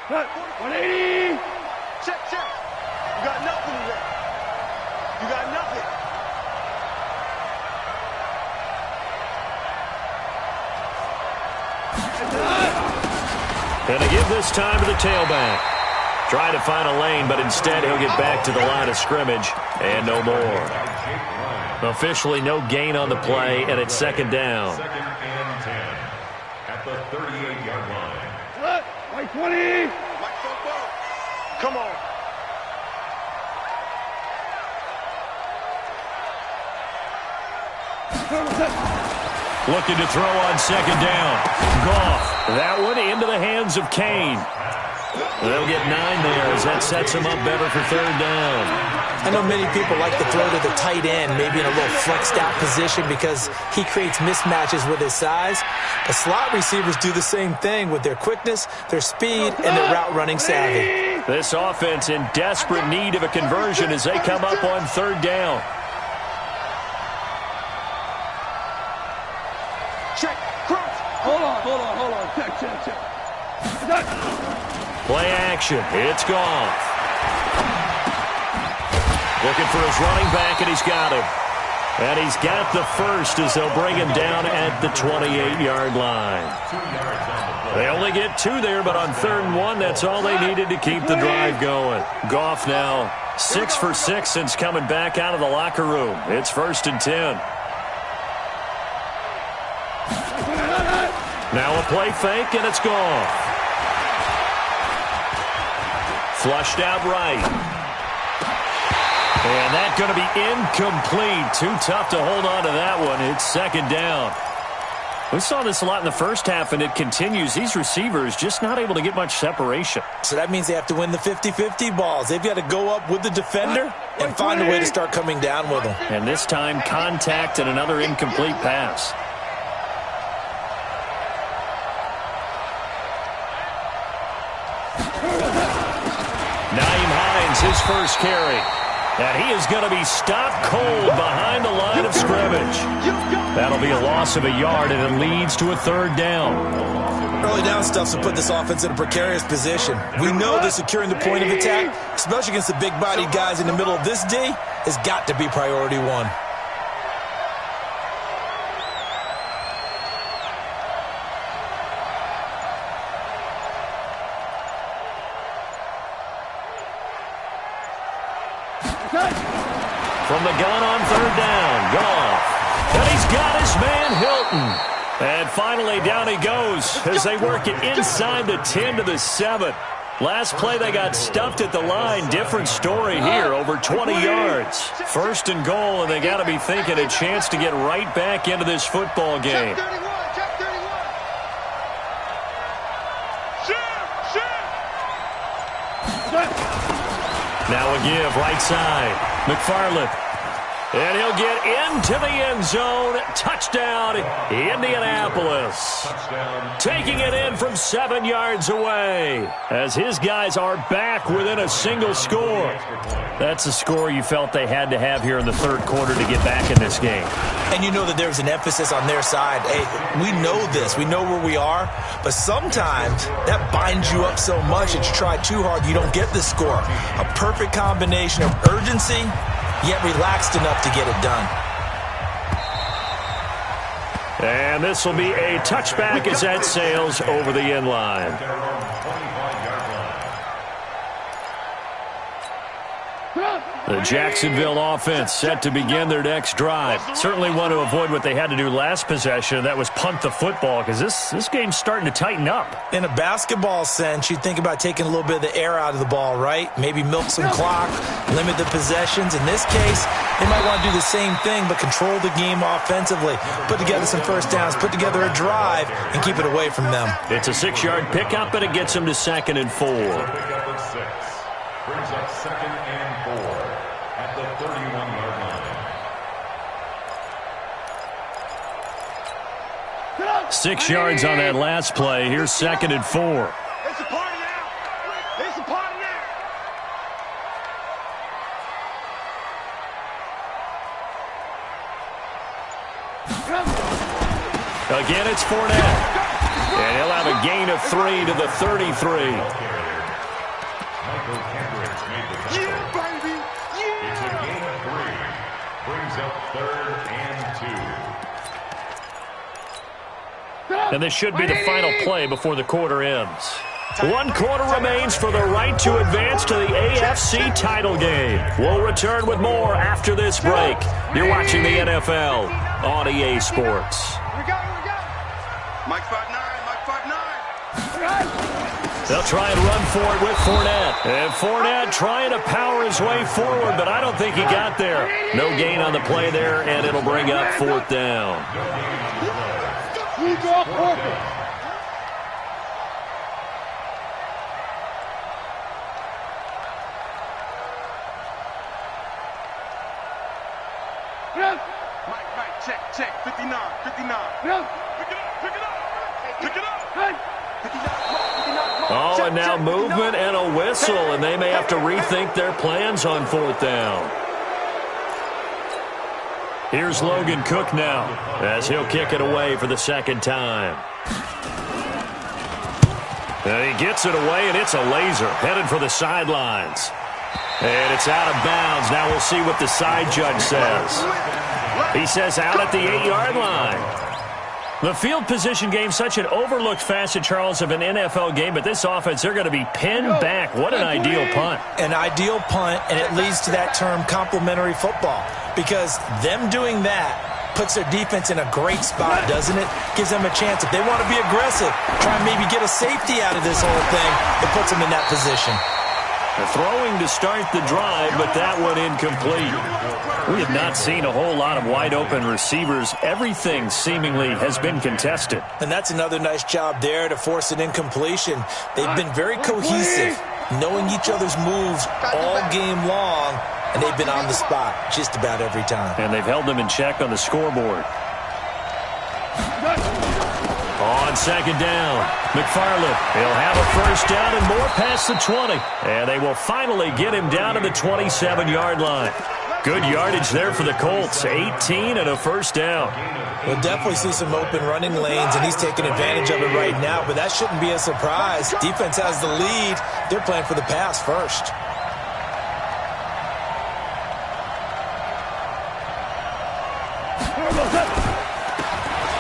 180. Check. You got nothing there. You got nothing. And to give this time to the tailback. Trying to find a lane, but instead he'll get back to the line of scrimmage. And no more. Officially no gain on the play, and it's 2nd down. 2nd and 10 at the 38-yard line. White 20. Come on. Looking to throw on 2nd down. Goff. That one into the hands of Kane. They'll get 9 there as that sets them up better for 3rd down. I know many people like to throw to the tight end, maybe in a little flexed out position because he creates mismatches with his size. But slot receivers do the same thing with their quickness, their speed, and their route running savvy. This offense in desperate need of a conversion as they come up on 3rd down. Check. Cross. Hold on. Check. Play action. It's Goff. Looking for his running back, and he's got him. And he's got the first as they'll bring him down at the 28-yard line. They only get 2 there, but on 3rd and 1, that's all they needed to keep the drive going. Goff now 6 for 6 since coming back out of the locker room. It's 1st and 10. Now a play fake, and it's Goff. Flushed out right. And that's going to be incomplete. Too tough to hold on to that one. It's 2nd down. We saw this a lot in the first half, and it continues. These receivers just not able to get much separation. So that means they have to win the 50-50 balls. They've got to go up with the defender and find a way to start coming down with them. And this time, contact and another incomplete pass. Nyheim Hines, his first carry. And he is going to be stopped cold behind the line of scrimmage. That'll be a loss of a yard, and it leads to a 3rd down. Early down stuff will put this offense in a precarious position. We know that securing the point of attack, especially against the big-bodied guys in the middle of this D, has got to be priority 1. from the gun on third down. Goff. And he's got his man Hilton. And finally down he goes as they work it inside the 10 to the 7. Last play they got stuffed at the line. Different story here, over 20 yards. First and goal, and they got to be thinking a chance to get right back into this football game. Now a give, right side. McFarland. And he'll get into the end zone. Touchdown, Indianapolis. Taking it in from 7 yards away as his guys are back within a single score. That's a score you felt they had to have here in the third quarter to get back in this game. And you know that there's an emphasis on their side. Hey, we know this. We know where we are. But sometimes that binds you up so much that you try too hard, you don't get the score. A perfect combination of urgency, yet relaxed enough to get it done. And this will be a touchback as that sails over the end line. The Jacksonville offense set to begin their next drive. Certainly want to avoid what they had to do last possession. That was punt the football, because this game's starting to tighten up. In a basketball sense, you think about taking a little bit of the air out of the ball, right? Maybe milk some clock, limit the possessions. In this case, they might want to do the same thing, but control the game offensively. Put together some first downs, put together a drive, and keep it away from them. It's a 6-yard pickup, and it gets them to 2nd and 4. Brings up 2nd and 4 at the 31-yard line. 6 yards on that last play. Here's 2nd and 4. It's a party now. It's a party now. Again, it's Fournette. And he'll have a gain of 3 to the 33. Yeah, baby! Yeah! It's a gain of 3. Brings up 3rd and 2. And this should be the final play before the quarter ends. 1 quarter remains for the right to advance to the AFC title game. We'll return with more after this break. You're watching the NFL on EA Sports. We got it. Mike 5'9", Mike 5'9". They'll try and run for it with Fournette. And Fournette trying to power his way forward, but I don't think he got there. No gain on the play there, and it'll bring up 4th down. Mike, check, 59. Pick it up. Oh, and now movement and a whistle, and they may have to rethink their plans on 4th down. Here's Logan Cook now as he'll kick it away for the 2nd time. And he gets it away, and it's a laser headed for the sidelines. And it's out of bounds. Now we'll see what the side judge says. He says out at the 8-yard line. The field position game, such an overlooked facet, Charles, of an NFL game, but this offense, they're going to be pinned back. What an ideal punt. An ideal punt, and it leads to that term complementary football, because them doing that puts their defense in a great spot, doesn't it? Gives them a chance. If they want to be aggressive, try and maybe get a safety out of this whole thing, it puts them in that position. Throwing to start the drive, but that one incomplete. We have not seen a whole lot of wide-open receivers. Everything seemingly has been contested. And that's another nice job there to force an incompletion. They've been very cohesive, knowing each other's moves all game long, and they've been on the spot just about every time. And they've held them in check on the scoreboard. On 2nd down, McFarland. He'll have a first down and more past the 20. And they will finally get him down to the 27-yard line. Good yardage there for the Colts. 18 and a first down. We'll definitely see some open running lanes, and he's taking advantage of it right now. But that shouldn't be a surprise. Defense has the lead. They're playing for the pass first.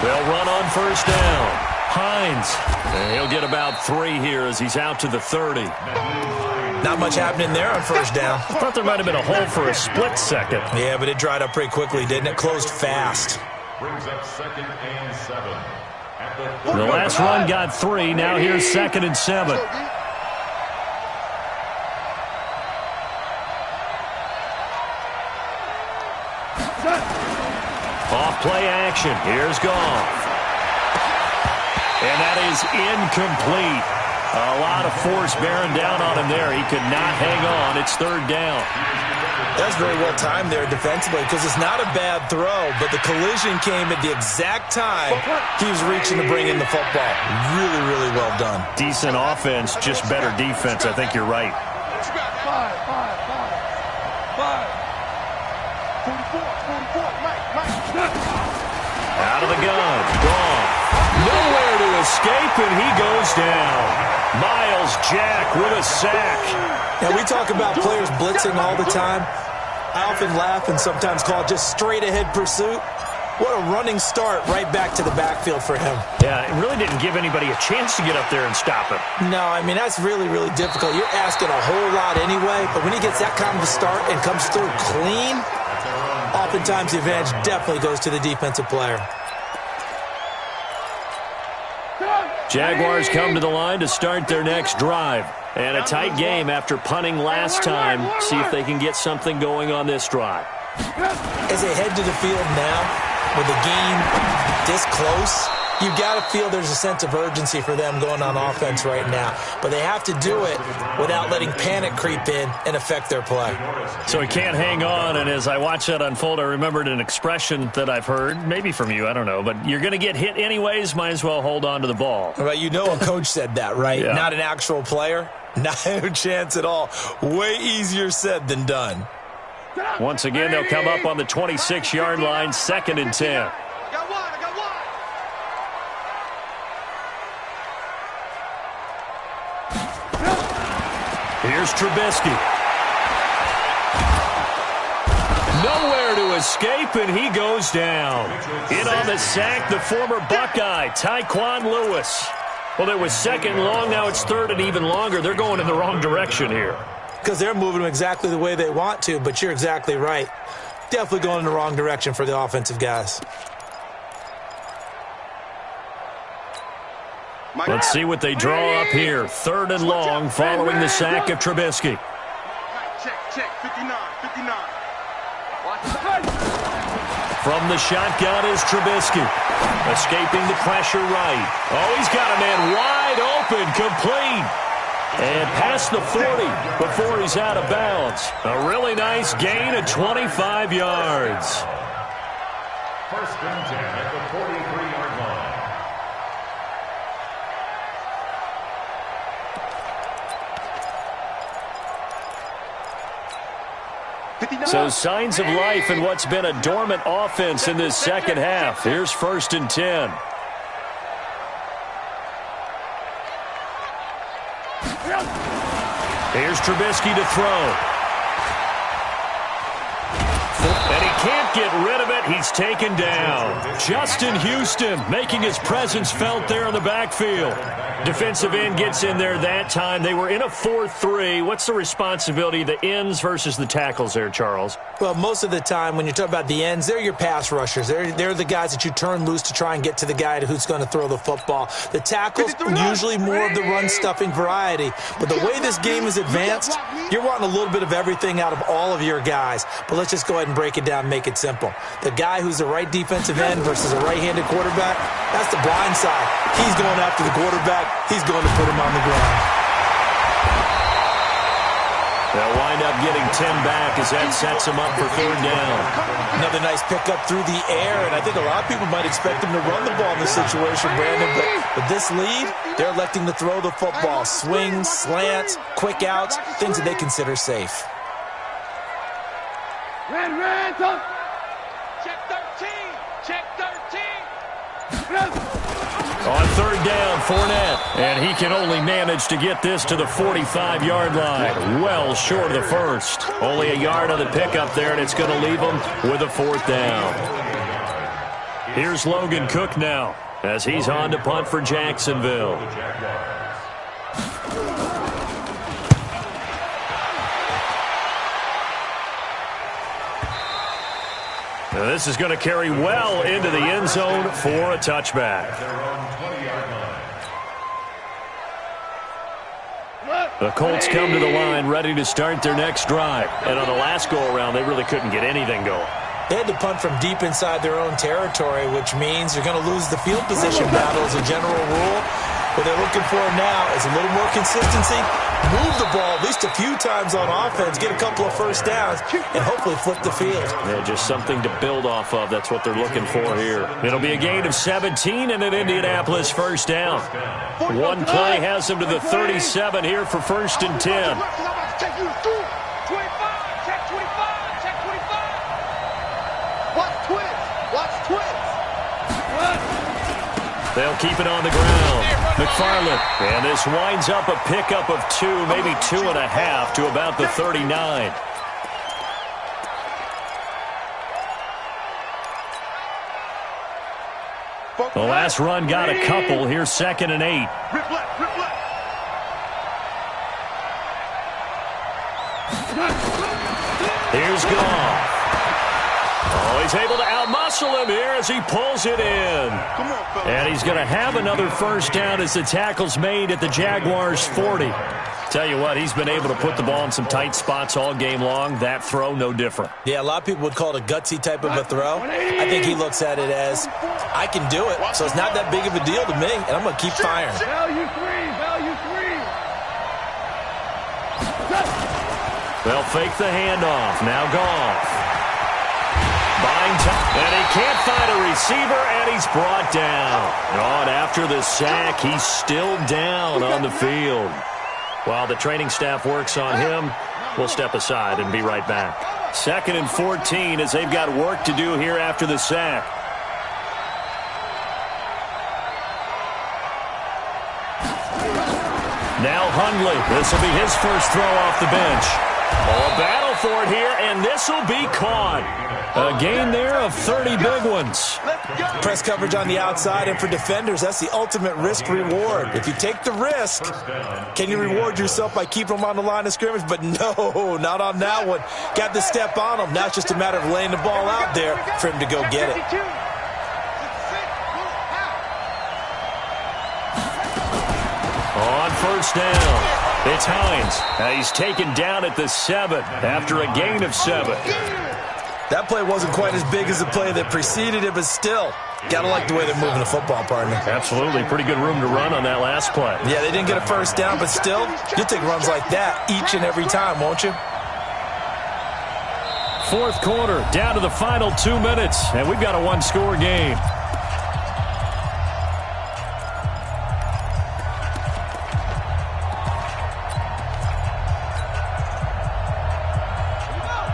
They'll run on first down. Hines. And he'll get about 3 here as he's out to the 30. Not much happening there on first down. I thought there might have been a hole for a split second. Yeah, but it dried up pretty quickly, didn't it? Closed fast. Brings up 2nd and 7. At The last run got 3. Now here's 2nd and 7. Off play action. Here's Goff. And that is incomplete. A lot of force bearing down on him there. He could not hang on. It's 3rd down. That's very well timed there defensively because it's not a bad throw, but the collision came at the exact time he was reaching to bring in the football. Really, really well done. Decent offense, just better defense. I think you're right. 44, Mike. Out of the gun. Gone. Nowhere to escape, and he goes down. Miles Jack with a sack. Now, we talk about players blitzing all the time. I often laugh and sometimes call it just straight-ahead pursuit. What a running start right back to the backfield for him. Yeah, it really didn't give anybody a chance to get up there and stop him. No, I mean, that's really, really difficult. You're asking a whole lot anyway, but when he gets that kind of a start and comes through clean, oftentimes the advantage definitely goes to the defensive player. Jaguars come to the line to start their next drive. And a tight game after punting last time. See if they can get something going on this drive. As they head to the field now, with the game this close, you've got to feel there's a sense of urgency for them going on offense right now. But they have to do it without letting panic creep in and affect their play. So he can't hang on, and as I watch that unfold, I remembered an expression that I've heard, maybe from you, I don't know, but you're going to get hit anyways, might as well hold on to the ball. Well, you know a coach said that, right? Yeah. Not an actual player. Not a chance at all. Way easier said than done. Once again, they'll come up on the 26-yard line, 2nd and 10. I got one. Here's Trubisky. Nowhere to escape, and he goes down. In on the sack, the former Buckeye, Tyquan Lewis. Well, it was 2nd long, now it's 3rd and even longer. They're going in the wrong direction here. Because they're moving them exactly the way they want to, but you're exactly right. Definitely going in the wrong direction for the offensive guys. Let's see what they draw up here. 3rd and long following the sack of Trubisky. Check, 59. From the shotgun is Trubisky. Escaping the pressure right. Oh, he's got a man wide open, complete. And past the 40 before he's out of bounds. A really nice gain of 25 yards. 1st and 10 at the 43-yard line. So signs of life in what's been a dormant offense in this second half. Here's 1st and 10. Here's Trubisky to throw. And he can't get rid of it. He's taken down. Justin Houston making his presence felt there in the backfield. Defensive end gets in there that time. They were in a 4-3. What's the responsibility of the ends versus the tackles there, Charles? Well, most of the time when you talk about the ends, they're your pass rushers. They're the guys that you turn loose to try and get to the guy who's going to throw the football. The tackles, usually more of the run-stuffing variety. But the way this game is advanced, you're wanting a little bit of everything out of all of your guys. But let's just go ahead and break it down and make it simple. The guy who's the right defensive end versus a right-handed quarterback, that's the blind side. He's going after the quarterback. He's going to put him on the ground. They'll wind up getting 10 back as that sets him up for 3rd down. Another nice pickup through the air, and I think a lot of people might expect him to run the ball in this situation, Brandon, but with this lead, they're electing to throw the football. Swings, slants, quick outs, things that they consider safe. Ran, check 13. On 3rd down, Fournette. And he can only manage to get this to the 45-yard line. Well short of the first. Only a yard on the pickup there, and it's going to leave him with a 4th down. Here's Logan Cook now as he's on to punt for Jacksonville. this is going to carry well into the end zone for a touchback. The Colts come to the line ready to start their next drive. And on the last go-around, they really couldn't get anything going. They had to punt from deep inside their own territory, which means you're going to lose the field position battle as a general rule. What they're looking for now is a little more consistency, move the ball at least a few times on offense, get a couple of first downs, and hopefully flip the field. Yeah, just something to build off of. That's what they're looking for here. It'll be a gain of 17 and an Indianapolis first down. One play has them to the 37 here for 1st and 10. They'll keep it on the ground. McFarland. And this winds up a pickup of 2, maybe 2.5 to about the 39. The last run got a couple. Here's 2nd and 8. Here's Goff. Oh, he's able to outmuscle him here as he pulls it in. And he's going to have another first down as the tackle's made at the Jaguars' 40. Tell you what, he's been able to put the ball in some tight spots all game long. That throw, no different. Yeah, a lot of people would call it a gutsy type of a throw. I think he looks at it as, I can do it, so it's not that big of a deal to me, and I'm going to keep firing. Value three. They'll fake the handoff. Now Goff. Buying time, and he can't find a receiver, and he's brought down. And after the sack, he's still down on the field. While the training staff works on him, we'll step aside and be right back. 2nd and 14 as they've got work to do here after the sack. Now Hundley. This will be his first throw off the bench. Oh, a battle for it here, and this will be caught. A gain there of 30 big ones. Press coverage on the outside, and for defenders, that's the ultimate risk-reward. If you take the risk, can you reward yourself by keeping them on the line of scrimmage? But no, not on that one. Got the step on him. Now it's just a matter of laying the ball out there for him to go get it. On first down, it's Hines. He's taken down at the 7 after a gain of 7. That play wasn't quite as big as the play that preceded it, but still, got to like the way they're moving the football, partner. Absolutely. Pretty good room to run on that last play. Yeah, they didn't get a first down, but still, you'll take runs like that each and every time, won't you? 4th quarter, down to the final 2 minutes, and we've got a one-score game.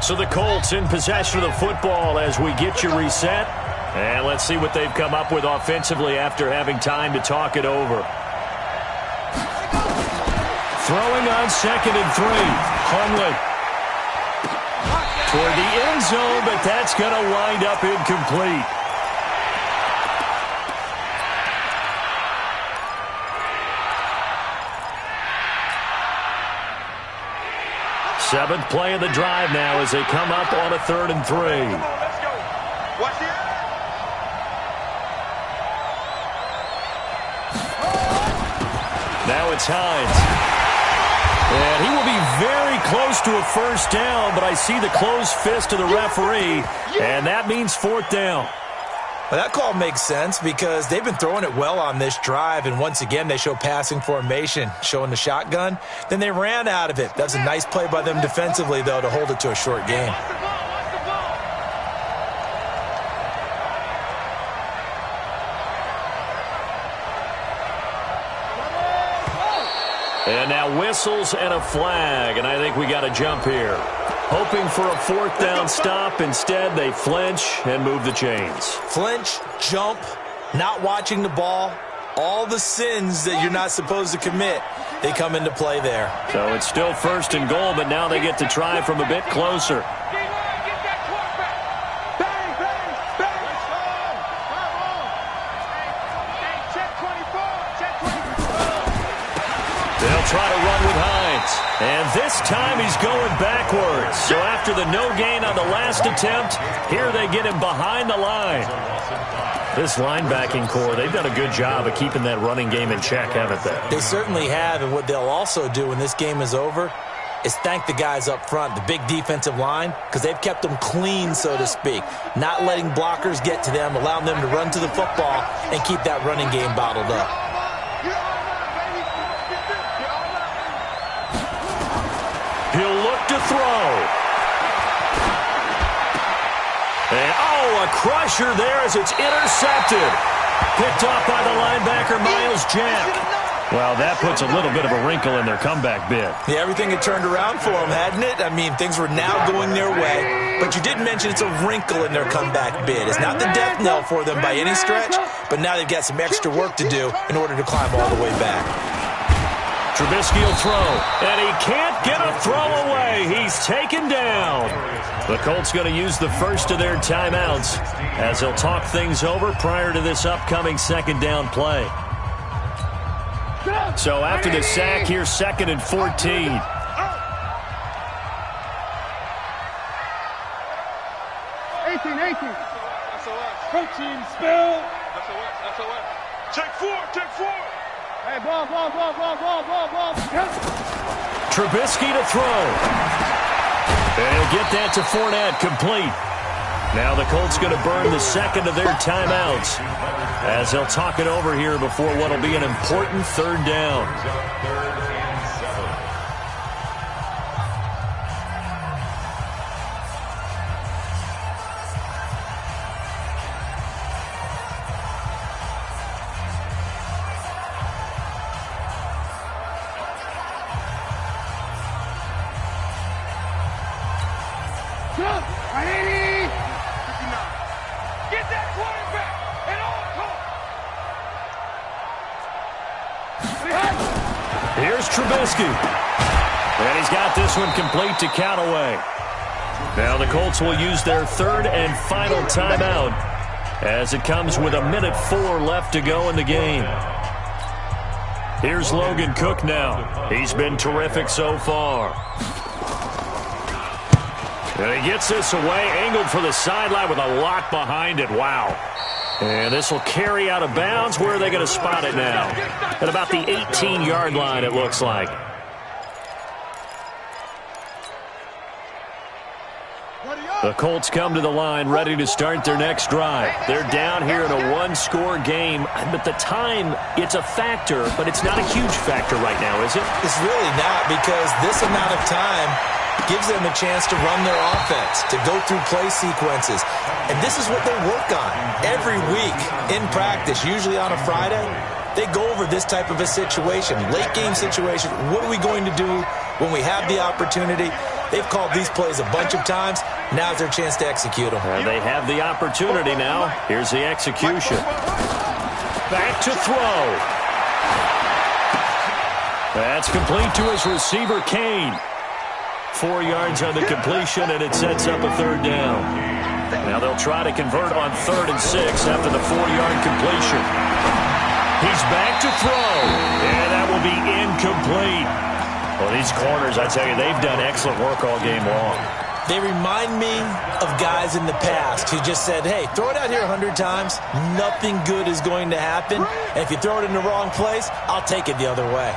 So the Colts in possession of the football as we get you reset. And let's see what they've come up with offensively after having time to talk it over. Throwing on 2nd and 3. Hundley. Toward the end zone, but that's going to wind up incomplete. Seventh play of the drive now as they come up on a 3rd and 3. Let's go. Watch the Now it's Hines. And he will be very close to a first down, but I see the closed fist of the referee, and that means 4th down. Well, that call makes sense because they've been throwing it well on this drive, and once again they show passing formation, showing the shotgun. Then they ran out of it. That's a nice play by them defensively, though, to hold it to a short game. And now whistles and a flag, and I think we got a jump here. Hoping for a 4th down stop. Instead, they flinch and move the chains. Flinch, jump, not watching the ball, all the sins that you're not supposed to commit, they come into play there. So it's still 1st and goal, but now they get to try from a bit closer. They'll try to run with Hines. And this time he's going backwards. So after after the no gain on the last attempt. Here they get him behind the line. This linebacking core, they've done a good job of keeping that running game in check, haven't they? They certainly have, and what they'll also do when this game is over is thank the guys up front, the big defensive line, because they've kept them clean, so to speak, not letting blockers get to them, allowing them to run to the football and keep that running game bottled up. He'll look to throw. And, a crusher there as it's intercepted. Picked off by the linebacker, Miles Jack. Well, that puts a little bit of a wrinkle in their comeback bid. Yeah, everything had turned around for them, hadn't it? I mean, things were now going their way. But you did mention it's a wrinkle in their comeback bid. It's not the death knell for them by any stretch, but now they've got some extra work to do in order to climb all the way back. Trubisky will throw, and he can't get a throw away. He's taken down. The Colts going to use the first of their timeouts as they'll talk things over prior to this upcoming second down play. So after the sack, here's 2nd and 14. 18. Protein spill. Take four. Hey, ball. Trubisky to throw. And he'll get that to Fournette, complete. Now the Colts going to burn the second of their timeouts as they'll talk it over here before what will be an important third down. Get that quarterback at all costs. Here's Trubisky. And he's got this one complete to Callaway. Now the Colts will use their third and final timeout as it comes with 1:04 left to go in the game. Here's Logan Cook now. He's been terrific so far. And he gets this away, angled for the sideline with a lot behind it. Wow. And this will carry out of bounds. Where are they going to spot it now? At about the 18-yard line, it looks like. The Colts come to the line ready to start their next drive. They're down here in a one-score game. But the time, it's a factor, but it's not a huge factor right now, is it? It's really not, because this amount of time gives them a chance to run their offense, to go through play sequences. And this is what they work on every week in practice, usually on a Friday. They go over this type of a situation, late-game situation. What are we going to do when we have the opportunity? They've called these plays a bunch of times. Now's their chance to execute them. They have the opportunity now. Here's the execution. Back to throw. That's complete to his receiver, Kane. 4 yards on the completion, and it sets up a third down. Now they'll try to convert on 3rd and 6 after the 4-yard completion. He's back to throw, and that will be incomplete. Well, these corners, I tell you, they've done excellent work all game long. They remind me of guys in the past who just said, hey, throw it out here 100 times. Nothing good is going to happen. And if you throw it in the wrong place, I'll take it the other way.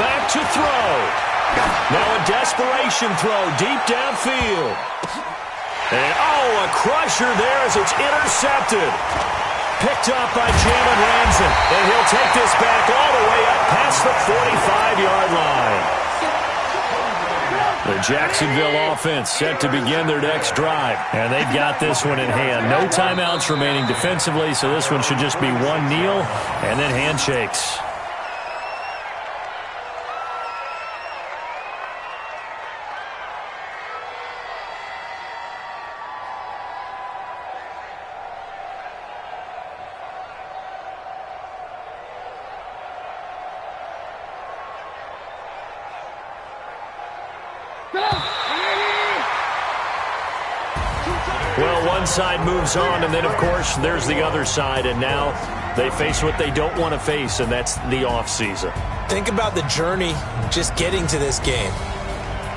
Back to throw. Now a desperation throw deep downfield. And, a crusher there as it's intercepted. Picked off by Jalen Ramsey. And he'll take this back all the way up past the 45-yard line. The Jacksonville offense set to begin their next drive. And they've got this one in hand. No timeouts remaining defensively, so this one should just be one kneel and then handshakes. Well, one side moves on, and then, of course, there's the other side, and now they face what they don't want to face, and that's the offseason. Think about the journey just getting to this game.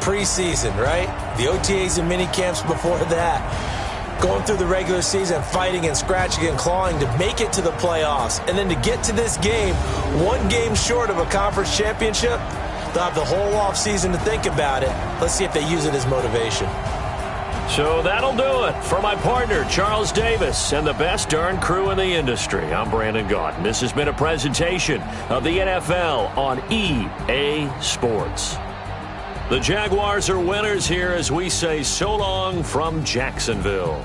Preseason, right? The OTAs and mini camps before that. Going through the regular season, fighting and scratching and clawing to make it to the playoffs. And then to get to this game, one game short of a conference championship, they'll have the whole offseason to think about it. Let's see if they use it as motivation. So that'll do it for my partner, Charles Davis, and the best darn crew in the industry. I'm Brandon Gaudin. This has been a presentation of the NFL on EA Sports. The Jaguars are winners here as we say so long from Jacksonville.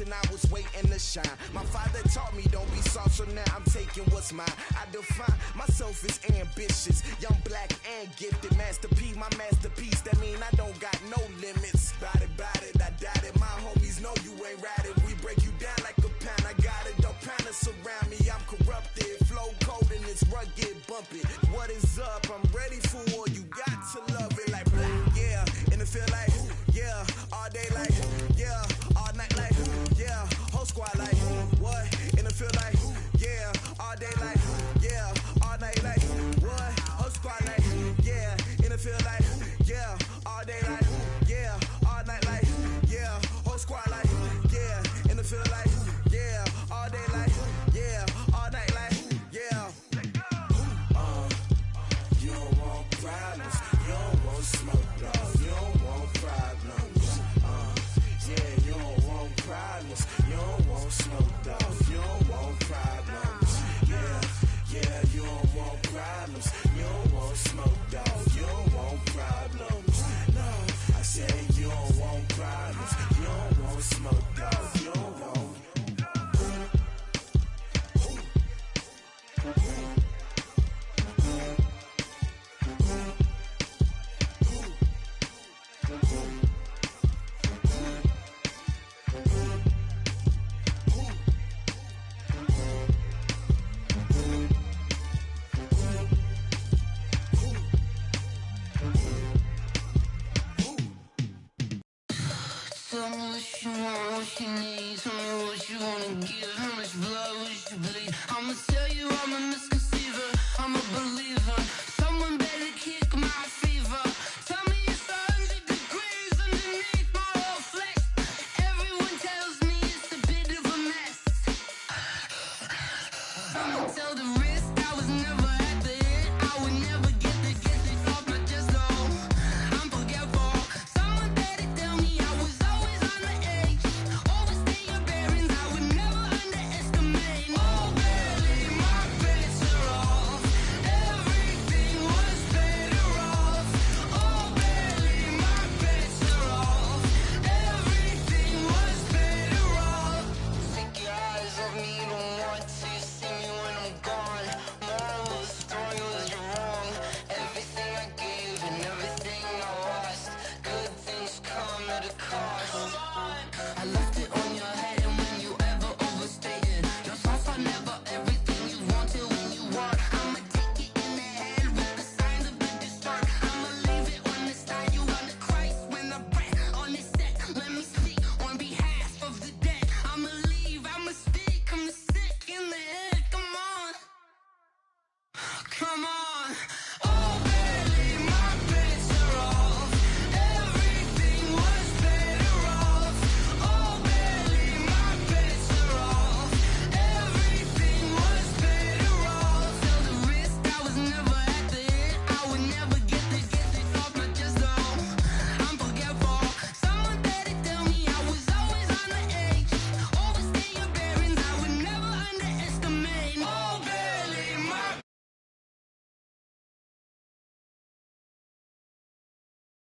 I was waiting to shine. My father taught me don't be soft, so now I'm taking what's mine. I define myself as ambitious, young, black, and gifted. Master P, my masterpiece. That mean I don't got no limits. Bout it, I doubt it. My homies know you ain't ratted. We break you down like a pound. I got it, don't pound to surround me. I'm corrupted, flow cold and it's rugged, bumpy. What is up? I'm ready for war. You got to love it like black, yeah. And it feel like, yeah, all day like, yeah, all night like, yeah, whole squad like, what? And it feel like, yeah, all day like, yeah, all night like, what? Whole squad like, yeah, and it feel like, yeah, all day like, yeah, all night like, yeah, whole squad like, yeah, and it feel like, yeah, all day like, yeah, all night like, yeah. You don't want problems. all she needs. Tell me what you wanna give. How much blood would you bleed? I'ma tell you I'm a misconceiver. I'm a believer. Someone better kick my fever. Tell me it's 100 degrees underneath my whole flesh. Everyone tells me it's a bit of a mess. I'ma tell the risk I was never at the end. I would never get this off my chest though. I'm forgetful. Someone better tell me I was always on the edge. Overstay your bearings, I would never underestimate. Oh barely, my bets are off. Everything was better off. Oh barely, my bets are off. Everything was better off. Take your eyes off me, don't want to see me when I'm gone. Moral of the story was you're wrong. Everything I gave and everything I lost. Good things come at a cost. I left it on your head, and when you ever overstated your thoughts are never everything you wanted when you want. I'ma take it in the head with the signs of the distort. I'ma leave it on the side. You on the Christ when the breath on this set. Let me speak on behalf of the dead. I'ma leave, I'ma speak. I'm sick in the head. Come on. Come